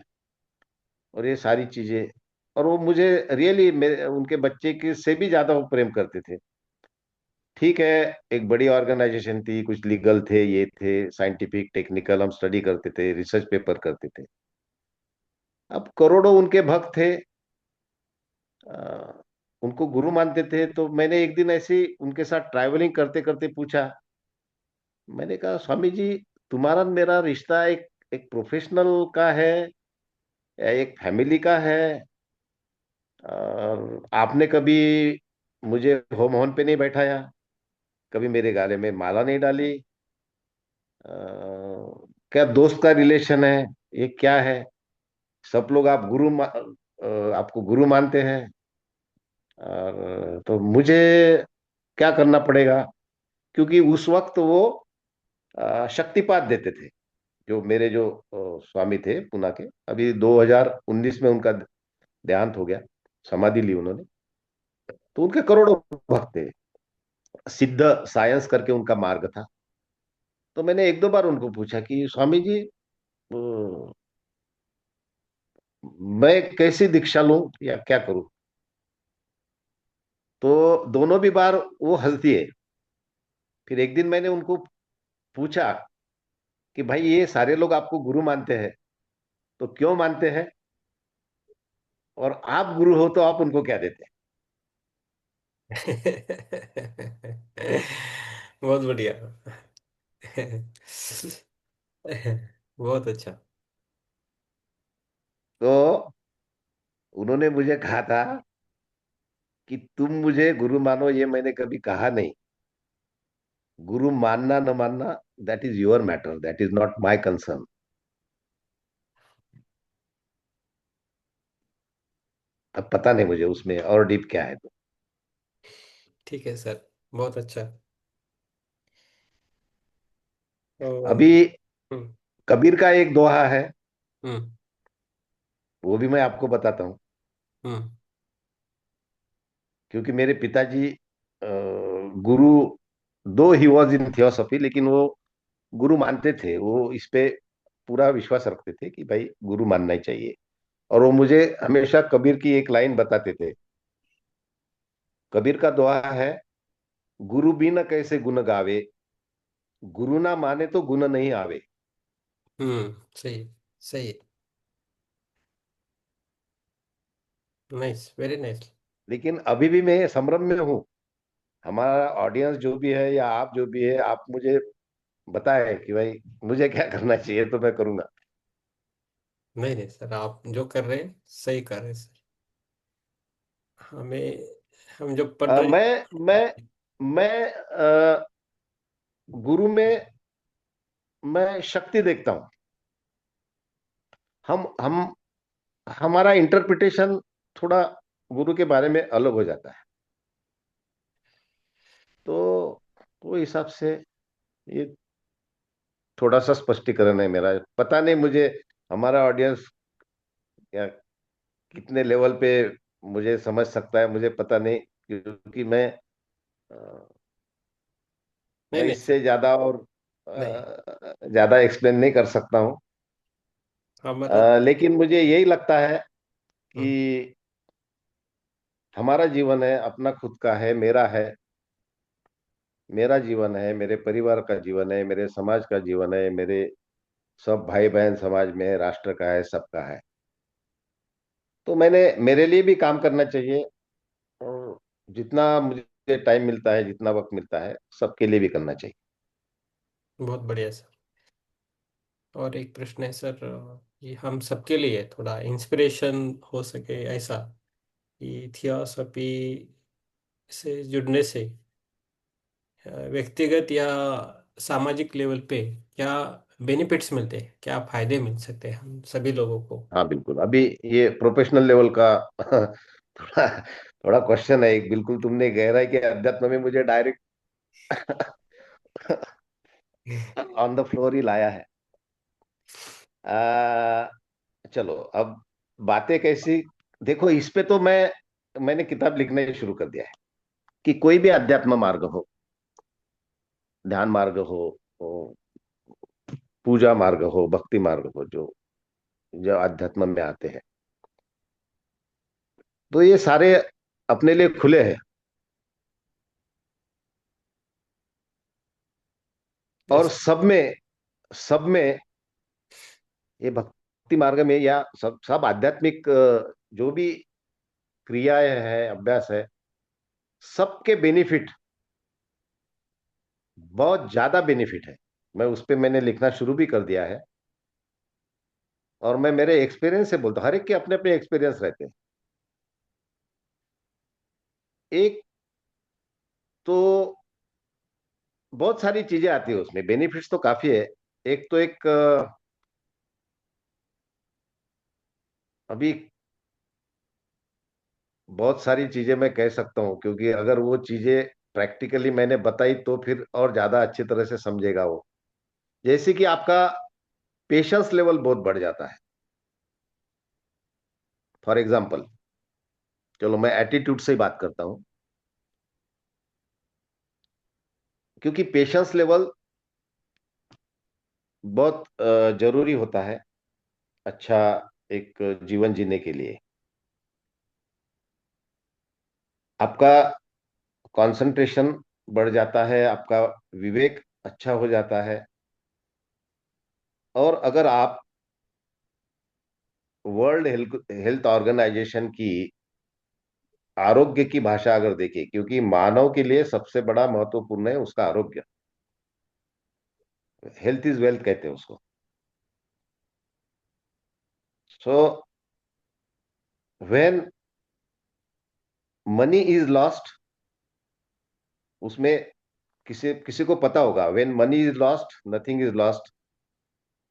और ये सारी चीजें। और वो मुझे रियली, मेरे उनके बच्चे के से भी ज्यादा वो प्रेम करते थे। ठीक है, एक बड़ी ऑर्गेनाइजेशन थी, कुछ लीगल थे, ये थे, साइंटिफिक टेक्निकल, हम स्टडी करते थे, रिसर्च पेपर करते थे। अब करोड़ों उनके भक्त थे, अ, उनको गुरु मानते थे। तो मैंने एक दिन ऐसे ही उनके साथ ट्रैवलिंग करते करते पूछा। मैंने कहा, स्वामी जी, तुम्हारा मेरा रिश्ता एक एक प्रोफेशनल का है या एक फैमिली का है? और आपने कभी मुझे होम हॉर्न पे नहीं बैठाया, कभी मेरे गाले में माला नहीं डाली। क्या दोस्त का रिलेशन है, ये क्या है? सब लोग आपको गुरु मानते हैं, और तो मुझे क्या करना पड़ेगा? क्योंकि उस वक्त वो शक्तिपात देते थे, जो मेरे जो स्वामी थे पुना के। अभी 2019 में उनका देहांत हो गया, समाधि ली उन्होंने। तो उनके करोड़ों भक्त थे। सिद्ध साइंस करके उनका मार्ग था। तो मैंने एक दो बार उनको पूछा कि स्वामी जी, मैं कैसी दीक्षा लूं या क्या करूं? तो दोनों भी बार वो हंसती है। फिर एक दिन मैंने उनको पूछा कि भाई ये सारे लोग आपको गुरु मानते हैं, तो क्यों मानते हैं? और आप गुरु हो तो आप उनको क्या देते
बहुत बढ़िया। बहुत अच्छा।
हैं? तो उन्होंने मुझे कहा था कि तुम मुझे गुरु मानो, ये मैंने कभी कहा नहीं। गुरु मानना न मानना, that is your matter, that is not my concern. अब पता नहीं मुझे उसमें और डीप क्या है। तो
ठीक है सर, बहुत अच्छा। तो
अभी
हम्म।
कबीर का एक दोहा है,
हम्म।
वो भी मैं आपको बताता हूँ।
हम्म।
क्योंकि मेरे पिताजी गुरु, दो ही वॉज इन थियोसॉफी, लेकिन वो गुरु मानते थे, वो इस पे पूरा विश्वास रखते थे कि भाई गुरु मानना ही चाहिए। और वो मुझे हमेशा कबीर की एक लाइन बताते थे। कबीर का दोहा है, गुरु बिन कैसे गुण गावे, गुरु ना माने तो गुण नहीं आवे।
सही, सही। Nice, very nice.
लेकिन अभी भी मैं संभ्रम में हूँ। हमारा ऑडियंस जो भी है या आप जो भी है, आप मुझे बताएं कि भाई मुझे क्या करना चाहिए, तो मैं करूंगा।
नहीं नहीं सर, आप जो कर रहे हैं सही कर रहे हैं सर। हमें, हम जो पढ़ रहे
मैं गुरु में मैं शक्ति देखता हूँ। हम हमारा इंटरप्रिटेशन थोड़ा गुरु के बारे में अलग हो जाता है। तो वो हिसाब से ये थोड़ा सा स्पष्टीकरण है मेरा। पता नहीं मुझे हमारा ऑडियंस या कितने लेवल पे मुझे समझ सकता है, मुझे पता नहीं, क्योंकि अ,
नहीं
मैं
नहीं सर।
इससे ज्यादा और
नहीं,
ज्यादा एक्सप्लेन नहीं कर सकता हूँ।
हमारा।
लेकिन मुझे यही लगता है
हम्म,
कि हमारा जीवन है, अपना खुद का है, मेरा है, मेरा जीवन है, मेरे परिवार का जीवन है, मेरे समाज का जीवन है, मेरे सब भाई बहन समाज में है, राष्ट्र का है, सबका है। तो मैंने मेरे लिए भी काम करना चाहिए, और जितना मुझे टाइम मिलता है, जितना वक्त मिलता है, सबके लिए भी करना चाहिए।
बहुत बढ़िया सर। और एक प्रश्न है सर, ये हम सबके लिए थोड़ा इंस्पिरेशन हो सके ऐसा, कि थियोसॉफी से जुड़ने से व्यक्तिगत या सामाजिक लेवल पे क्या बेनिफिट्स मिलते हैं, क्या फायदे मिल सकते हैं हम सभी लोगों को।
हाँ बिल्कुल, अभी ये प्रोफेशनल लेवल का थोड़ा थोड़ा क्वेश्चन है एक। बिल्कुल तुमने गहराई के अध्यात्म में मुझे डायरेक्ट ऑन द फ्लोर ही लाया है। आ, चलो अब बातें कैसी। देखो, इस पे तो मैंने किताब लिखना ही शुरू कर दिया है कि कोई भी अध्यात्म मार्ग हो, ध्यान मार्ग हो, पूजा मार्ग हो, भक्ति मार्ग हो, जो जो अध्यात्म में आते हैं, तो ये सारे अपने लिए खुले हैं। और
ऐसा।
सब में ये भक्ति मार्ग में या सब सब आध्यात्मिक जो भी क्रियाएं है, अभ्यास है, सबके बेनिफिट, बहुत ज्यादा बेनिफिट है। मैंने लिखना शुरू भी कर दिया है। और मैं मेरे एक्सपीरियंस से बोलता हूँ, हर एक के अपने अपने एक्सपीरियंस रहते हैं। एक तो बहुत सारी चीजें आती है उसमें, बेनिफिट्स तो काफी है। एक तो एक अभी बहुत सारी चीजें मैं कह सकता हूँ, क्योंकि अगर वो चीजें प्रैक्टिकली मैंने बताई तो फिर और ज्यादा अच्छी तरह से समझेगा वो। जैसे कि आपका पेशेंस लेवल बहुत बढ़ जाता है। फॉर एग्जाम्पल, चलो मैं एटीट्यूड से ही बात करता हूँ, क्योंकि पेशेंस लेवल बहुत जरूरी होता है अच्छा एक जीवन जीने के लिए। आपका कंसंट्रेशन बढ़ जाता है, आपका विवेक अच्छा हो जाता है। और अगर आप वर्ल्ड हेल्थ ऑर्गेनाइजेशन की आरोग्य की भाषा अगर देखें, क्योंकि मानव के लिए सबसे बड़ा महत्वपूर्ण है उसका आरोग्य, हेल्थ इज वेल्थ कहते हैं उसको। So when money is lost, उसमें किसी किसी को पता होगा, when money is lost nothing is lost,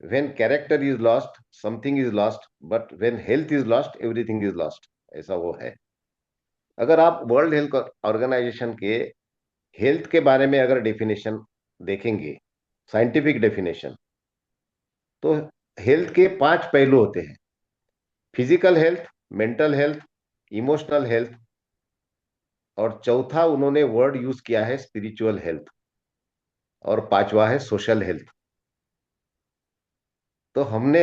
when character is lost something is lost, but when health is lost everything is lost, ऐसा वो है। अगर आप वर्ल्ड हेल्थ ऑर्गेनाइजेशन के हेल्थ के बारे में अगर डेफिनेशन देखेंगे, साइंटिफिक डेफिनेशन, तो हेल्थ के 5 पहलू होते हैं। Physical health, mental health, emotional health, और चौथा उन्होंने वर्ड यूज किया है स्पिरिचुअल हेल्थ। और पांचवा है सोशल हेल्थ। तो हमने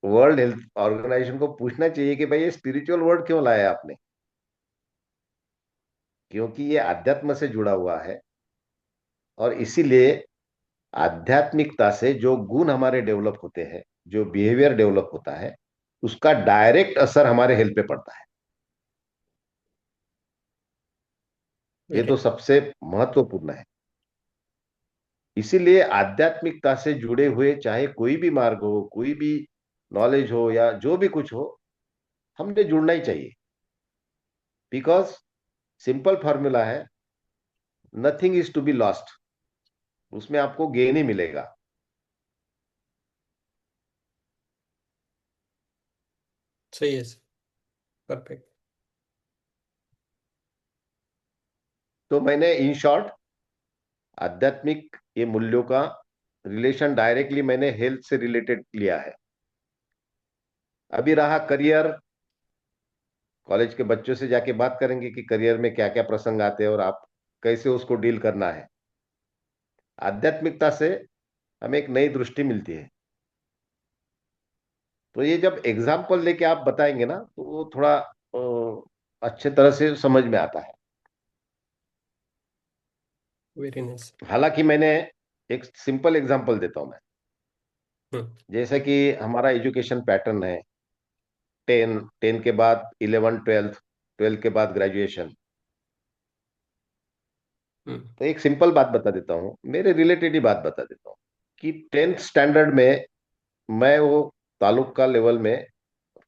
वर्ल्ड हेल्थ ऑर्गेनाइजेशन को पूछना चाहिए कि भाई ये स्पिरिचुअल वर्ड क्यों लाया आपने, क्योंकि ये आध्यात्म से जुड़ा हुआ है। और इसीलिए आध्यात्मिकता से जो गुण हमारे डेवलप होते हैं, जो बिहेवियर डेवलप होता है, उसका डायरेक्ट असर हमारे हेल्थ पे पड़ता है। ये
वेरी।
तो सबसे महत्वपूर्ण है। इसीलिए आध्यात्मिकता से जुड़े हुए चाहे कोई भी मार्ग हो, कोई भी नॉलेज हो या जो भी कुछ हो, हमने जुड़ना ही चाहिए। बिकॉज सिंपल फॉर्मूला है, nothing is to be lost. उसमें आपको गेन ही मिलेगा।
सही है सर। परफेक्ट।
तो मैंने इन शॉर्ट आध्यात्मिक ये मूल्यों का रिलेशन डायरेक्टली मैंने हेल्थ से रिलेटेड लिया है। अभी रहा करियर, कॉलेज के बच्चों से जाके बात करेंगे कि करियर में क्या क्या प्रसंग आते हैं और आप कैसे उसको डील करना है। आध्यात्मिकता से हमें एक नई दृष्टि मिलती है। तो ये जब एग्जाम्पल लेके आप बताएंगे ना, तो वो थोड़ा अच्छे तरह से समझ में आता है।
Very nice.
हालांकि मैंने एक सिंपल एग्जांपल देता हूं मैं।
हम्म।
जैसे कि हमारा एजुकेशन पैटर्न है, 10 के बाद 11 12, 12 के बाद ग्रेजुएशन।
हम्म।
तो एक सिंपल बात बता देता हूँ, मेरे रिलेटेड ही बात बता देता हूँ कि 10th स्टैंडर्ड में मैं वो तालुका लेवल में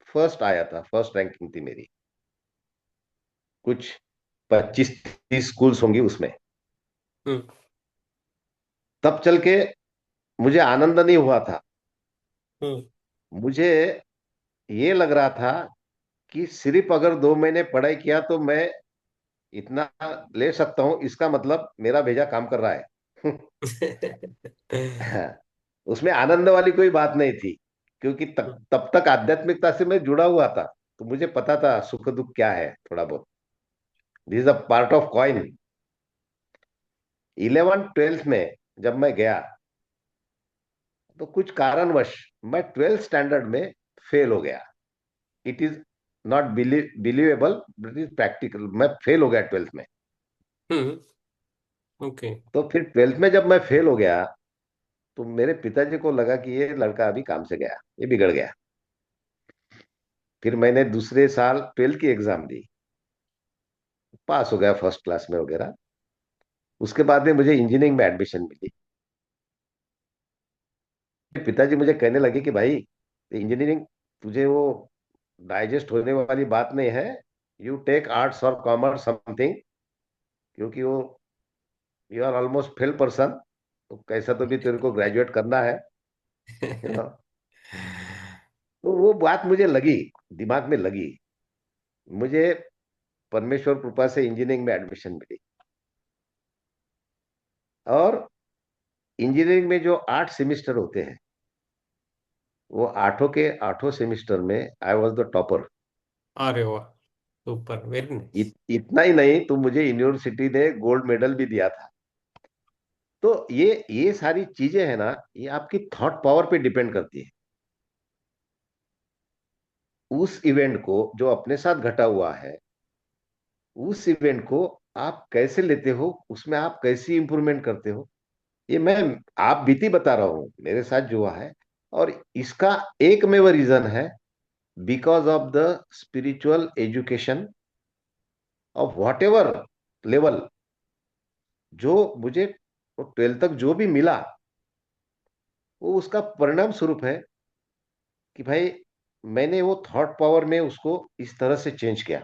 फर्स्ट आया था, फर्स्ट रैंकिंग थी मेरी। कुछ 25 30 स्कूल्स होंगी उसमें।
हम्म।
तब चल के मुझे आनंद नहीं हुआ था।
हम्म।
मुझे ये लग रहा था कि सिर्फ अगर 2 महीने पढ़ाई किया तो मैं इतना ले सकता हूं, इसका मतलब मेरा भेजा काम कर रहा है। उसमें आनंद वाली कोई बात नहीं थी, क्योंकि तब तक आध्यात्मिकता से मैं जुड़ा हुआ था। तो मुझे पता था सुख दुख क्या है, थोड़ा बहुत। This is a part of coin. 11 12 में जब मैं गया, तो कुछ कारणवश मैं 12th स्टैंडर्ड में फेल हो गया। It is not believable, but is practical. मैं फेल हो गया 12th में।
हम्म। ओके।
तो फिर 12th में जब मैं फेल हो गया, तो मेरे पिताजी को लगा कि ये लड़का अभी काम से गया, ये बिगड़ गया। फिर मैंने दूसरे साल 12th की एग्जाम दी, पास हो गया फर्स्ट क्लास में वगैरह। उसके बाद में मुझे इंजीनियरिंग में एडमिशन मिली। पिताजी मुझे कहने लगे कि भाई, इंजीनियरिंग तुझे वो डाइजेस्ट होने वाली बात नहीं है, यू टेक आर्ट्स और कॉमर्स समथिंग, क्योंकि वो you are almost fail person, तो कैसा तो भी तेरे को ग्रेजुएट करना है, यू नो। तो वो बात मुझे लगी, दिमाग में लगी। मुझे परमेश्वर कृपा से इंजीनियरिंग में एडमिशन मिली। और इंजीनियरिंग में जो 8 सेमिस्टर होते हैं, वो आठों के आठों सेमिस्टर में आई वॉज द टॉपर।
अरे वाह। सुपर। Very nice.
इतना ही नहीं, तो मुझे यूनिवर्सिटी ने गोल्ड मेडल भी दिया था। तो ये सारी चीजें है ना, ये आपकी थॉट पावर पे डिपेंड करती है। उस इवेंट को जो अपने साथ घटा हुआ है, उस इवेंट को आप कैसे लेते हो, उसमें आप कैसी इंप्रूवमेंट करते हो, ये मैं आप बीती बता रहा हूं, मेरे साथ जो हुआ है। और इसका एकमेव रीजन है, because of the spiritual education of what ever level, जो मुझे 12th तक जो भी मिला, वो उसका परिणाम स्वरूप है कि भाई मैंने वो थॉट पावर में उसको इस तरह से चेंज किया।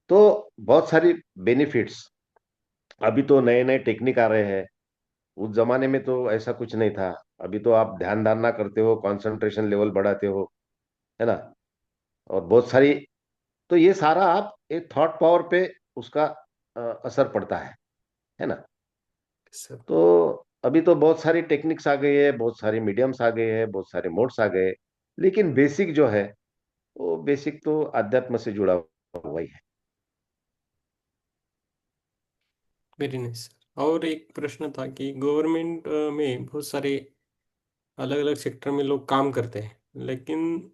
तो बहुत सारी बेनिफिट्स। अभी तो नए नए टेक्निक आ रहे हैं, उस जमाने में तो ऐसा कुछ नहीं था। अभी तो आप ध्यान धारणा करते हो, कंसंट्रेशन लेवल बढ़ाते हो, है ना। और बहुत सारी, तो ये सारा आप एक थॉट पावर पे उसका असर पड़ता है ना।
सर।
तो अभी तो बहुत सारी टेक्निक्स आ गई है, बहुत सारी मीडियम्स आ गए हैं, बहुत सारे मोड्स आ गए। लेकिन बेसिक जो है, वो बेसिक तो अध्यात्म से जुड़ा हुआ ही है।
Very nice. और एक प्रश्न था कि गवर्नमेंट में बहुत सारे अलग अलग सेक्टर में लोग काम करते हैं, लेकिन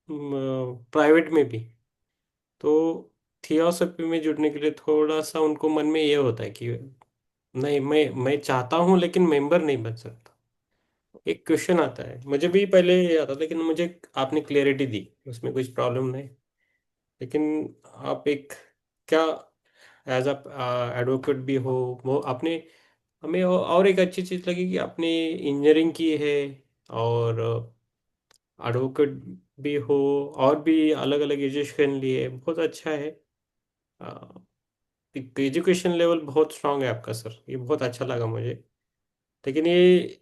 प्राइवेट में भी तो थियोसॉफी में जुड़ने के लिए थोड़ा सा उनको मन में ये होता है कि नहीं, मैं चाहता हूँ लेकिन मेंबर नहीं बन सकता। एक क्वेश्चन आता है, मुझे भी पहले ये आता था, लेकिन मुझे आपने क्लियरिटी दी, उसमें कुछ प्रॉब्लम नहीं। लेकिन आप एक क्या एज अ एडवोकेट भी हो, वो आपने हमें और एक अच्छी चीज़ लगी कि आपने इंजीनियरिंग की है और एडवोकेट भी हो, और भी अलग अलग एजुकेशन लिए, बहुत अच्छा है। एजुकेशन लेवल बहुत स्ट्रांग है आपका सर, ये बहुत अच्छा लगा मुझे। लेकिन ये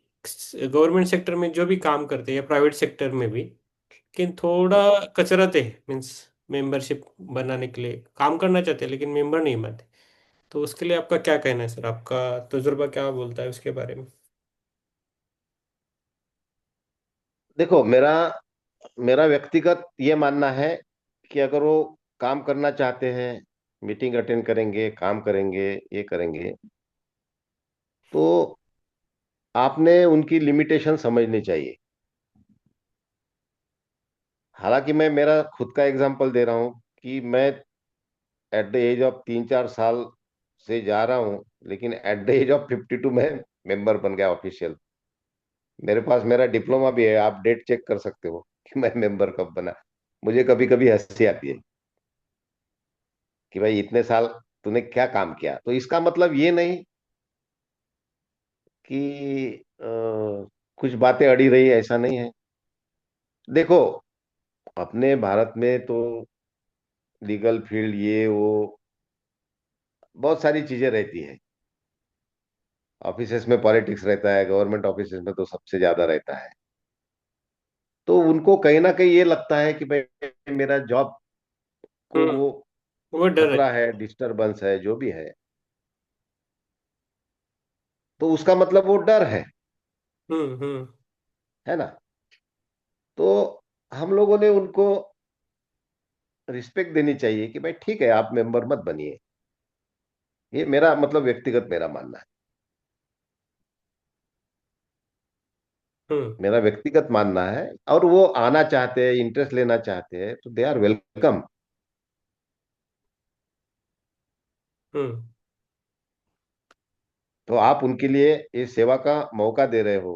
गवर्नमेंट सेक्टर में जो भी काम करते हैं या प्राइवेट सेक्टर में भी, लेकिन थोड़ा कचरते हैं, मीन्स मेंबरशिप बनाने के लिए काम करना चाहते हैं लेकिन मेंबर नहीं बनते। तो उसके लिए आपका क्या कहना है सर, आपका तजुर्बा क्या बोलता है उसके बारे में?
देखो, मेरा मेरा व्यक्तिगत ये मानना है कि अगर वो काम करना चाहते हैं, मीटिंग अटेंड करेंगे, काम करेंगे, ये करेंगे, तो आपने उनकी लिमिटेशन समझनी चाहिए। हालांकि मैं मेरा खुद का एग्जांपल दे रहा हूं कि मैं एट द एज ऑफ 3-4 साल से जा रहा हूं, लेकिन एट द एज ऑफ 52 में मेंबर बन गया ऑफिशियल। मेरे पास मेरा डिप्लोमा भी है, आप डेट चेक कर सकते हो कि मैं मेंबर कब बना। मुझे कभी कभी हंसी आती है कि भाई इतने साल तूने क्या काम किया। तो इसका मतलब ये नहीं कि कुछ बातें अड़ी रही, ऐसा नहीं है। देखो, अपने भारत में तो लीगल फील्ड ये वो बहुत सारी चीजें रहती है। ऑफिसेस में पॉलिटिक्स रहता है, गवर्नमेंट ऑफिसेस में तो सबसे ज्यादा रहता है। तो उनको कहीं ना कहीं ये लगता है कि भाई मेरा जॉब को
हम्म।
वो
वो डर है।
खतरा है, डिस्टरबेंस है, जो भी है, तो उसका मतलब वो डर
हम्म।
है ना। तो हम लोगों ने उनको रिस्पेक्ट देनी चाहिए कि भाई ठीक है, आप मेंबर मत बनिए। ये मेरा मतलब व्यक्तिगत मेरा मानना है।
हम्म।
मेरा व्यक्तिगत मानना है। और वो आना चाहते हैं, इंटरेस्ट लेना चाहते हैं, तो दे आर वेलकम।
हम्म।
तो आप उनके लिए ये सेवा का मौका दे रहे हो,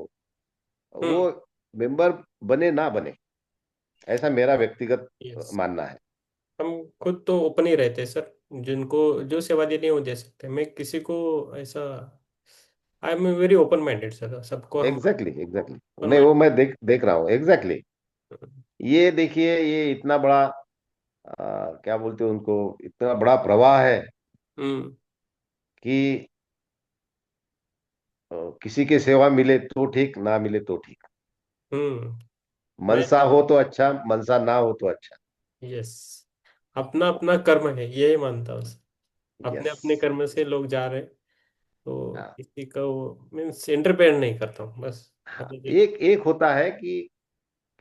वो
हम्म।
मेंबर बने ना बने, ऐसा मेरा व्यक्तिगत
यस।
मानना है।
हम खुद तो ओपन ही रहते हैं सर, जिनको जो सेवा देनी है वो दे सकते हैं। मैं किसी को ऐसा, I am very open minded sir, सबको हम
एग्जैक्टली, एग्जैक्टली।
ओपन
नहीं,
माइंड।
वो मैं देख देख रहा हूँ एग्जैक्टली। ये देखिए, ये इतना बड़ा क्या बोलते हैं उनको, इतना बड़ा प्रवाह है
हम्म।
कि किसी की सेवा मिले तो ठीक, ना मिले तो ठीक।
हम्म। मैं,
मनसा हो तो अच्छा, मनसा ना हो तो अच्छा।
यस, अपना अपना कर्म है, यही मानता हूँ सर। अपने
यस।
अपने कर्म से लोग जा रहे हैं, तो
हाँ,
किसी का वो मीन्स इंटरफेयर नहीं करता हूँ बस।
हाँ।
मतलब एक।
एक एक होता है कि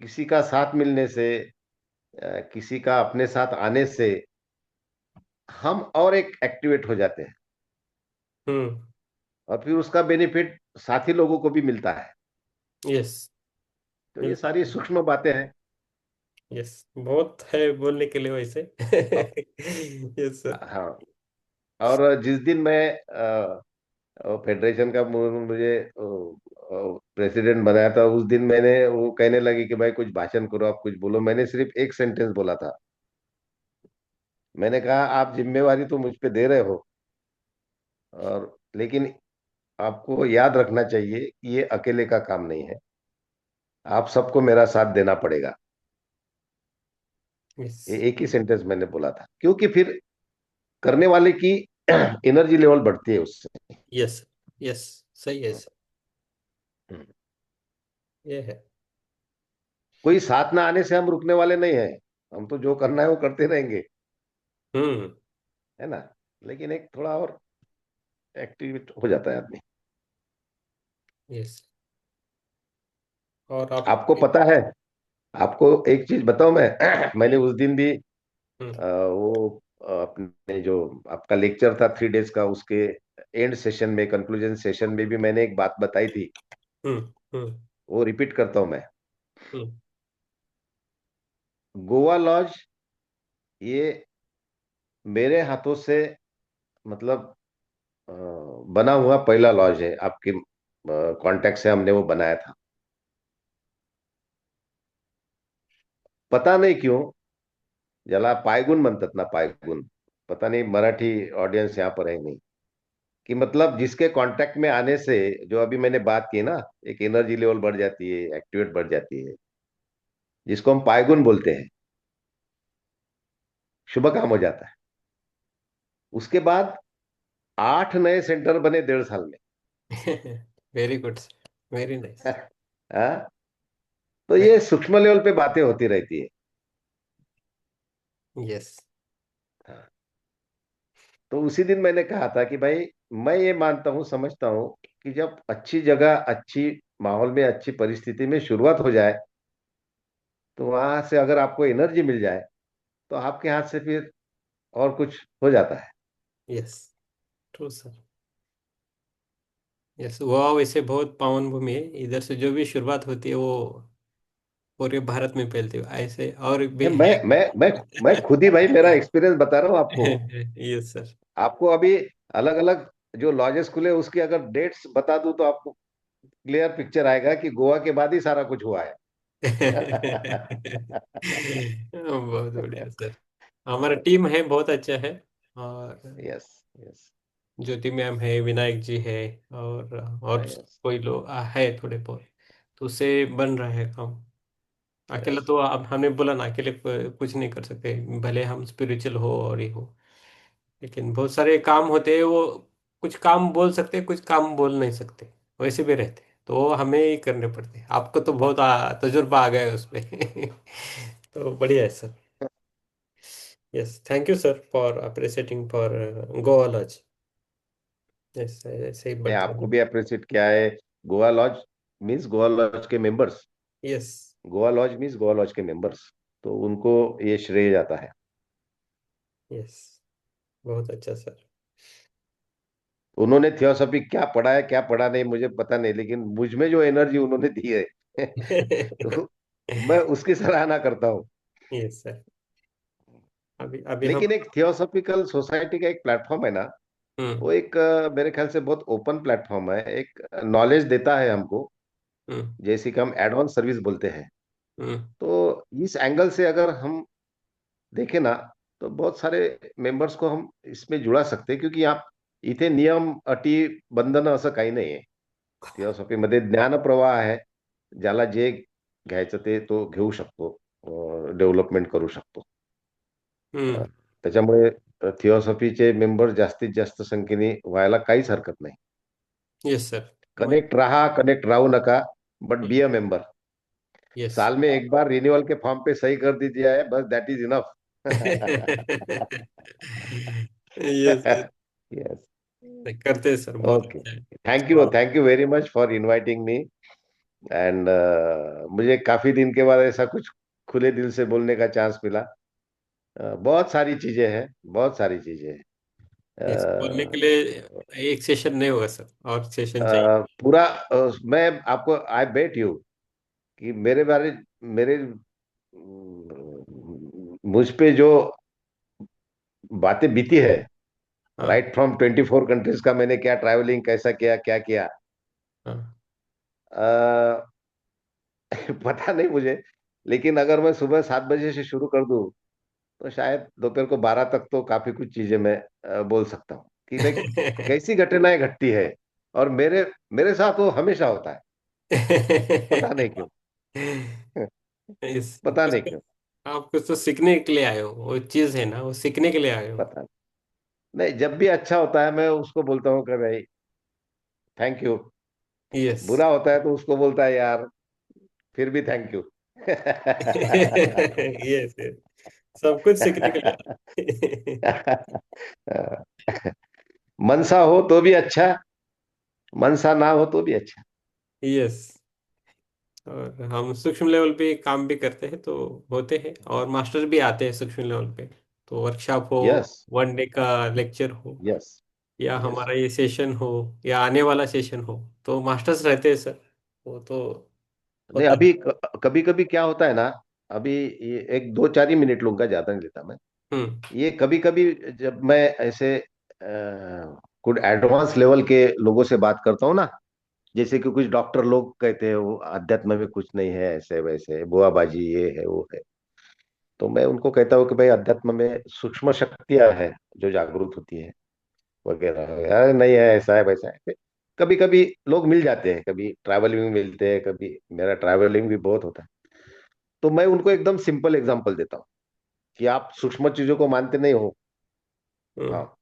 किसी का साथ मिलने से, किसी का अपने साथ आने से हम और एक एक्टिवेट हो जाते हैं,
हम्म।
और फिर उसका बेनिफिट साथी लोगों को भी मिलता है।
यस।
तो ये
मिलता
सारी
है।
सूक्ष्म बातें हैं।
यस, बहुत है बोलने के लिए वैसे।
अब
यस सर।
हाँ, और जिस दिन मैं फेडरेशन का मुझे प्रेसिडेंट बनाया था, उस दिन मैंने, वो कहने लगे कि भाई कुछ भाषण करो, आप कुछ बोलो। मैंने सिर्फ एक सेंटेंस बोला था। मैंने कहा आप जिम्मेवारी तो मुझ पे दे रहे हो, और लेकिन आपको याद रखना चाहिए कि ये अकेले का काम नहीं है, आप सबको मेरा साथ देना पड़ेगा।
यस।
ये एक ही सेंटेंस मैंने बोला था, क्योंकि फिर करने वाले की एनर्जी लेवल बढ़ती है उससे।
यस। यस। सही है सर।
हम्म।
ये है।
कोई साथ ना आने से हम रुकने वाले नहीं हैं। हम तो जो करना है वो करते रहेंगे,
हम्म।
है ना। लेकिन एक थोड़ा और एक्टिवेट हो जाता है आदमी।
यस। और आप।
आपको पता है, आपको एक चीज बताऊं मैं। मैंने उस दिन भी
हम्म।
वो अपने जो आपका लेक्चर था 3 डेज का, उसके एंड सेशन में, कंक्लूजन सेशन में भी मैंने एक बात बताई थी,
हम्म। हम्म।
वो रिपीट करता हूं मैं।
हम्म।
गोवा लॉज ये मेरे हाथों से, मतलब अ, बना हुआ पहला लॉज है, आपके कांटेक्ट से हमने वो बनाया था। पता नहीं क्यों ज्याला पायगुण म्हणतात ना, पायगुण, पता नहीं मराठी ऑडियंस यहाँ पर है नहीं, कि मतलब जिसके कांटेक्ट में आने से, जो अभी मैंने बात की ना, एक एनर्जी लेवल बढ़ जाती है, एक्टिवेट बढ़ जाती है, जिसको हम पायगुण बोलते हैं, शुभ काम हो जाता है। उसके बाद 8 नए सेंटर बने 1.5 साल में।
Very good, very nice.
हाँ, तो ये सूक्ष्म लेवल पे बातें होती रहती है।
यस।
हाँ, तो उसी दिन मैंने कहा था कि भाई, मैं ये मानता हूँ, समझता हूँ कि जब अच्छी जगह, अच्छी माहौल में, अच्छी परिस्थिति में शुरुआत हो जाए, तो वहां से अगर आपको एनर्जी मिल जाए, तो आपके हाथ से फिर और कुछ हो जाता है।
Yes, true sir. Yes, Goa वैसे बहुत पावन भूमि है, इधर से जो भी शुरुआत होती है वो पूरे भारत में फैलती है ऐसे और भी
मैं
है।
मैं मैं मैं खुद ही भाई मेरा एक्सपीरियंस बता रहा हूँ आपको।
Yes sir.
आपको अभी अलग अलग जो लॉजेस खुले उसकी अगर डेट्स बता दूं, तो आपको क्लियर पिक्चर आएगा कि गोवा के बाद ही सारा कुछ हुआ है।
बहुत बढ़िया सर। हमारा टीम है, बहुत अच्छा है। और
यस, यस,
ज्योति मैम है, विनायक जी है, और
यस,
कोई लोग है थोड़े बहुत, तो उससे बन रहा है काम। अकेला
यस।
तो अब हमने बोला ना, अकेले कुछ नहीं कर सकते, भले हम स्पिरिचुअल हो और ये हो, लेकिन बहुत सारे काम होते हैं वो, कुछ काम बोल सकते, कुछ काम बोल नहीं सकते, वैसे भी रहते हैं, तो वो हमें ही करने पड़ते हैं। आपको तो बहुत तजुर्बा आ गया है उसमें। तो बढ़िया है sir. Yes, thank you sir for appreciating for Goa lodge. Yes, ऐसे ही
मैं
बढ़ते
आपको
हैं।
भी अप्रिशिएट किया है। Goa lodge means Goa lodge के members,
yes.
Goa lodge means Goa lodge के मेंबर्स, तो उनको ये श्रेय जाता है।
यस, बहुत अच्छा सर।
उन्होंने थियोसॉफी क्या पढ़ा है, क्या पढ़ा नहीं, मुझे पता नहीं, लेकिन मुझ में जो एनर्जी उन्होंने दी है, तो मैं उसकी सराहना करता हूँ।
Yes sir. अभी अभी हम।
लेकिन एक थियोसॉफिकल सोसाइटी का एक प्लेटफॉर्म है ना,
हम्म।
वो एक मेरे ख्याल से बहुत ओपन प्लेटफॉर्म है, एक नॉलेज देता है हमको,
हम्म।
जैसे कि हम एड ऑन सर्विस बोलते हैं।
हम्म।
तो इस एंगल से अगर हम देखें ना, तो बहुत सारे मेंबर्स को हम इसमें जुड़ा सकते हैं, क्योंकि यहाँ इथे नियम, अटी, बंधन असं काही नाही आहे. थिओसॉफीमध्ये ज्ञान प्रवाह आहे. ज्याला जे घ्यायचं ते तो घेऊ शकतो, डेव्हलपमेंट करू शकतो. अ,
हम्म।
त्याच्यामुळे थिओसॉफीचे मेंबर जास्तीत जास्त संख्येने व्हायला काहीच हरकत नाही.
Yes sir.
कनेक्ट रहा, कनेक्ट राहू नका, but be a member.
Yes.
साल में एक बार रिन्यूअल के फॉर्म पे सही कर दीजिए है, बस that is enough.
Yes.
Yes.
करते हैं सर, बहुत
ओके.
अच्छा है। हाँ।
Thank you very much for inviting me. And मुझे काफी दिन के बाद ऐसा कुछ खुले दिल से बोलने का चांस मिला. बहुत सारी चीजें हैं, बहुत सारी चीजें हैं.
यस, बोलने के लिए एक सेशन नहीं होगा सर, और सेशन चाहिए।
पूरा मैं आपको, आई बेट यू कि मेरे मुझ पे जो बातें बीती है,
हाँ।
राइट फ्रॉम 24 कंट्रीज का, मैंने क्या ट्रैवलिंग कैसा किया, क्या किया,
हाँ।
अ, पता नहीं मुझे. लेकिन अगर मैं सुबह 7 बजे से शुरू कर दूं, तो शायद दोपहर को 12 तक तो काफी कुछ चीजें मैं बोल सकता हूँ कि लाइक कैसी घटनाएं घटती है. और मेरे मेरे साथ वो हमेशा होता है. पता नहीं क्यों.
इस
पता नहीं क्यों.
आप कुछ तो सीखने के लिए आए हो, वो चीज है ना, वो सीखने के लिए आए हो।
पता नहीं, जब भी अच्छा होता है मैं उसको बोलता हूँ कि भाई थैंक यू.
यस।
बुरा होता है तो उसको बोलता है यार फिर भी थैंक यू.
यस, सब कुछ सीखने के लिए।
मनसा हो तो भी अच्छा, मनसा ना हो तो भी अच्छा.
यस। और हम सूक्ष्म लेवल पे काम भी करते हैं, तो होते हैं, और मास्टर भी आते हैं सूक्ष्म लेवल पे, तो वर्कशॉप हो,
यस,
1 डे का लेक्चर हो,
यस,
या
यस।
हमारा ये सेशन हो या आने वाला सेशन हो, तो मास्टर्स रहते हैं सर, वो तो
नहीं,
होता है।
अभी कभी कभी क्या होता है ना, अभी ये एक दो चार ही मिनट लूंगा, ज्यादा नहीं लेता मैं।
हम्म।
ये कभी कभी जब मैं ऐसे कुछ एडवांस लेवल के लोगों से बात करता हूँ ना, जैसे कि कुछ डॉक्टर लोग कहते हैं वो अध्यात्म में कुछ नहीं है, ऐसे वैसे बुआबाजी ये है वो है, तो मैं उनको कहता हूँ कि भाई अध्यात्म में सूक्ष्म शक्तियां हैं जो जागृत होती है वगैरह, यार नहीं है ऐसा है वैसा है। कभी कभी लोग मिल जाते हैं, कभी ट्रैवलिंग में मिलते हैं, कभी मेरा ट्रैवलिंग भी बहुत होता है, तो मैं उनको एकदम सिंपल एग्जांपल देता हूँ कि आप सूक्ष्म चीजों को मानते नहीं हो।
हम्म।
हाँ,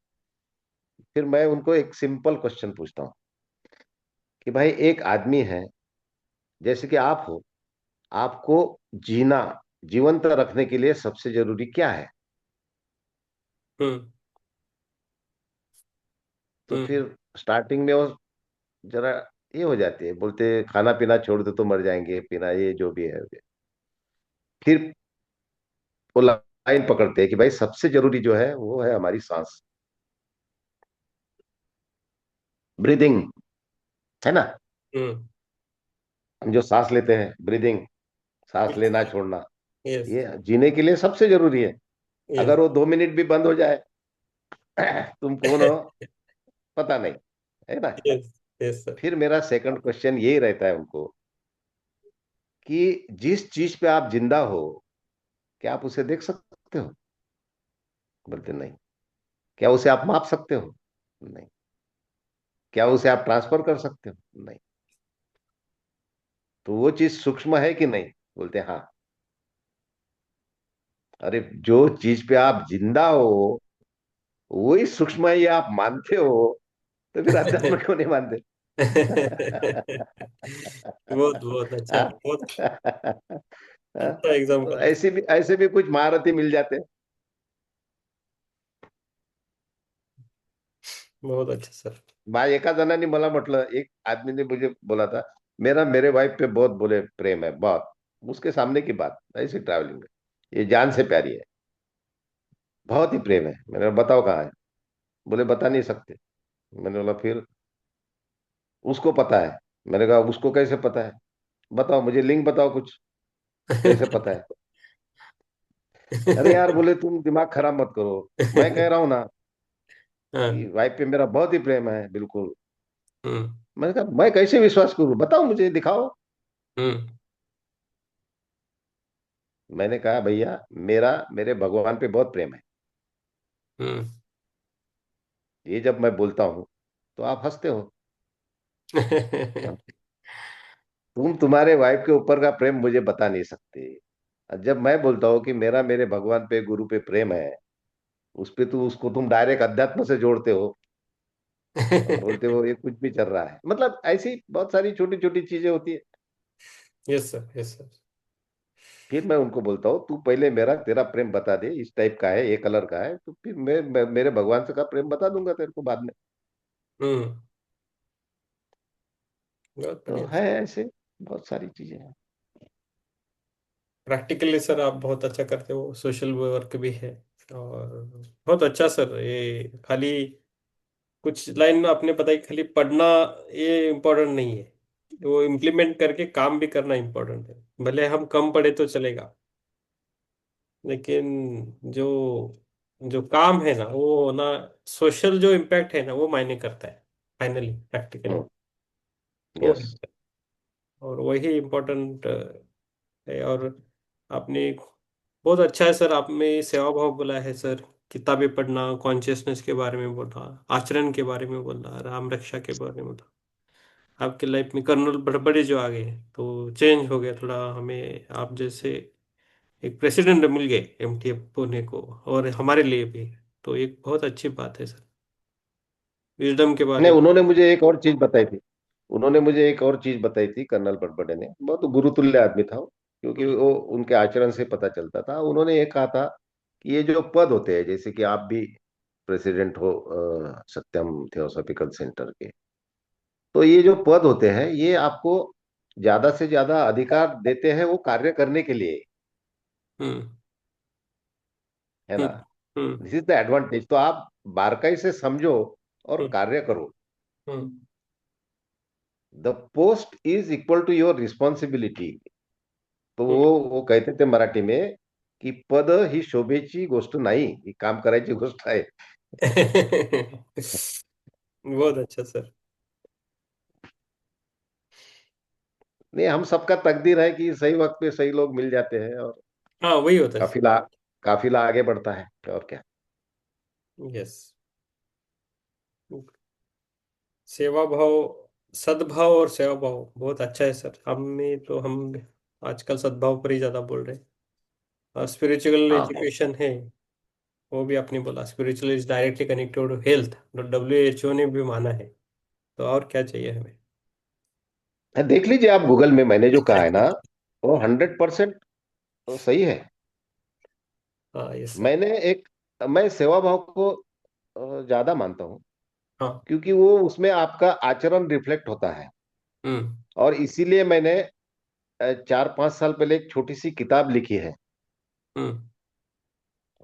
फिर मैं उनको एक सिंपल क्वेश्चन पूछता हूँ कि भाई एक आदमी है जैसे कि आप हो, आपको जीना, जीवंत रखने के लिए सबसे जरूरी क्या है?
हम्म।
तो
हम्म।
फिर स्टार्टिंग में वो जरा ये हो जाती है, बोलते खाना पीना छोड़ दो तो मर जाएंगे, पीना ये जो भी है। फिर वो लाइन पकड़ते हैं कि भाई सबसे जरूरी जो है वो है हमारी सांस, ब्रीदिंग, है ना?
हम्म।
हम जो सांस लेते हैं, ब्रीदिंग, सांस लेना छोड़ना,
यस।
ये जीने के लिए सबसे जरूरी है।
यस।
अगर वो 2 मिनट भी बंद हो जाए, तुम कौन हो पता नहीं, है ना?
यस। Yes sir.
फिर मेरा सेकंड क्वेश्चन यही रहता है उनको कि जिस चीज पे आप जिंदा हो, क्या आप उसे देख सकते हो? बोलते नहीं। क्या उसे आप माप सकते हो? नहीं। क्या उसे आप ट्रांसफर कर सकते हो? नहीं। तो वो चीज सूक्ष्म है कि नहीं? बोलते हाँ। अरे जो चीज पे आप जिंदा हो वही सूक्ष्म है, ये आप मानते हो, तो फिर अध्यात्म क्यों नहीं मानते?
बहुत बहुत अच्छा,
हाँ?
बहुत अच्छा
तो
एग्जांपल है।
ऐसे भी कुछ महारथी मिल जाते हैं।
बहुत अच्छा सर।
भाई एका जणांनी मला म्हटलं, एक आदमी ने मुझे बोला था, मेरा मेरे वाइफ पे बहुत बोले प्रेम है बहुत, उसके सामने की बात ऐसी ट्रैवलिंग में, ये जान से प्यारी है, बहुत ही प्रेम है। मैंने बोला, बताओ कहाँ है? बोले बता नहीं सकते। मैंने बोला फिर उसको पता है। मैंने कहा उसको कैसे पता है? बताओ मुझे, लिंक बताओ कुछ, कैसे पता है? अरे यार, बोले तुम दिमाग खराब मत करो, मैं कह रहा हूं ना कि
हाँ।
वाइफ पे मेरा बहुत ही प्रेम है बिल्कुल।
हम्म।
मैंने कहा मैं कैसे विश्वास करूं, बताओ मुझे, दिखाओ।
हम्म।
मैंने कहा भैया मेरा मेरे भगवान पे बहुत प्रेम है,
हम्म।
ये जब मैं बोलता हूँ तो आप हंसते हो। हाँ? तुम तुम्हारे वाइफ के ऊपर का प्रेम मुझे बता नहीं सकते, और जब मैं बोलता हूँ कि मेरा मेरे भगवान पे, गुरु पे प्रेम है, उस पे तो उसको तुम डायरेक्ट अध्यात्म से जोड़ते हो और बोलते हो ये कुछ भी चल रहा है। मतलब ऐसी बहुत सारी छोटी छोटी चीजें होती है।
Yes sir, yes sir.
फिर मैं उनको बोलता हूँ तू पहले मेरा तेरा प्रेम बता दे, इस टाइप का है, ये कलर का है, तो फिर मैं मेरे भगवान से का प्रेम बता दूंगा तेरे को बाद में।
हम्म। बहुत
तो
बढ़िया।
है ऐसे बहुत सारी चीजें हैं।
प्रैक्टिकली सर आप बहुत अच्छा करते हो, सोशल वर्क भी है। और बहुत अच्छा सर, ये खाली कुछ लाइन आपने बताई, खाली पढ़ना ये इम्पोर्टेंट नहीं है, वो इम्प्लीमेंट करके काम भी करना इम्पोर्टेंट है। भले हम कम पढ़े तो चलेगा, लेकिन जो जो काम है ना वो ना, सोशल जो इम्पैक्ट है ना वो मायने करता है फाइनली प्रैक्टिकली। वो
यस।
है, और वही इम्पोर्टेंट है। और आपने बहुत अच्छा है सर, आप में सेवा भाव बोला है सर, किताबें पढ़ना, कॉन्शियसनेस के बारे में बोला, आचरण के बारे में बोला, राम रक्षा के बारे में बोला। आपके लाइफ में कर्नल बड़े जो आ गए तो चेंज हो गया थोड़ा, हमें आप जैसे एक प्रेसिडेंट मिल गए एमटीएफ पुणे को, और हमारे लिए भी, तो एक बहुत अच्छी बात है सर, विजडम के बारे
नहीं,
में।
उन्होंने मुझे एक और चीज बताई थी, उन्होंने मुझे एक और चीज बताई थी, कर्नल बड़बड़े ने, बहुत गुरुतुल्य आदमी था वो, क्योंकि
हम्म।
वो उनके आचरण से पता चलता था। उन्होंने ये कहा था कि ये जो पद होते हैं, जैसे कि आप भी प्रेसिडेंट हो सत्यम थियोसॉफिकल सेंटर के, तो ये जो पद होते हैं ये आपको ज्यादा से ज्यादा अधिकार देते हैं वो कार्य करने के लिए,
हम्म।
है ना?
हम्म। हम्म।
This is the advantage. तो आप बारकाई से समझो और
हम्म
कार्य करो।
Hmm
the post is equal to your responsibility. तो
हम्म.
वो कहते थे मराठी में की पद ही शोभेची गोष्ट नाही, ही काम करायची गोष्ट आहे.
बहुत अच्छा सर.
नहीं, हम सबका तकदीर है कि सही वक्त पे सही लोग मिल जाते हैं और
हाँ, वही होता है.
काफिला काफिला आगे बढ़ता है, और क्या.
यस. सेवा भाव, सद्भाव और सेवा भाव बहुत अच्छा है सर. हम आजकल सद्भाव पर ही ज्यादा बोल रहे हैं. और स्पिरिचुअल
हाँ हाँ.
एजुकेशन है, वो भी आपने बोला spiritual is directly connected to health, WHO ने भी माना है. तो और क्या चाहिए हमें.
देख लीजिए आप गूगल में, मैंने जो कहा है ना, वो 100% सही है.
हाँ, यस सर.
मैंने एक मैं सेवा भाव को ज्यादा मानता हूँ,
हाँ.
क्योंकि वो उसमें आपका आचरण रिफ्लेक्ट होता है.
हम्म
और इसीलिए मैंने 4-5 साल पहले एक छोटी सी किताब लिखी है.
हम्म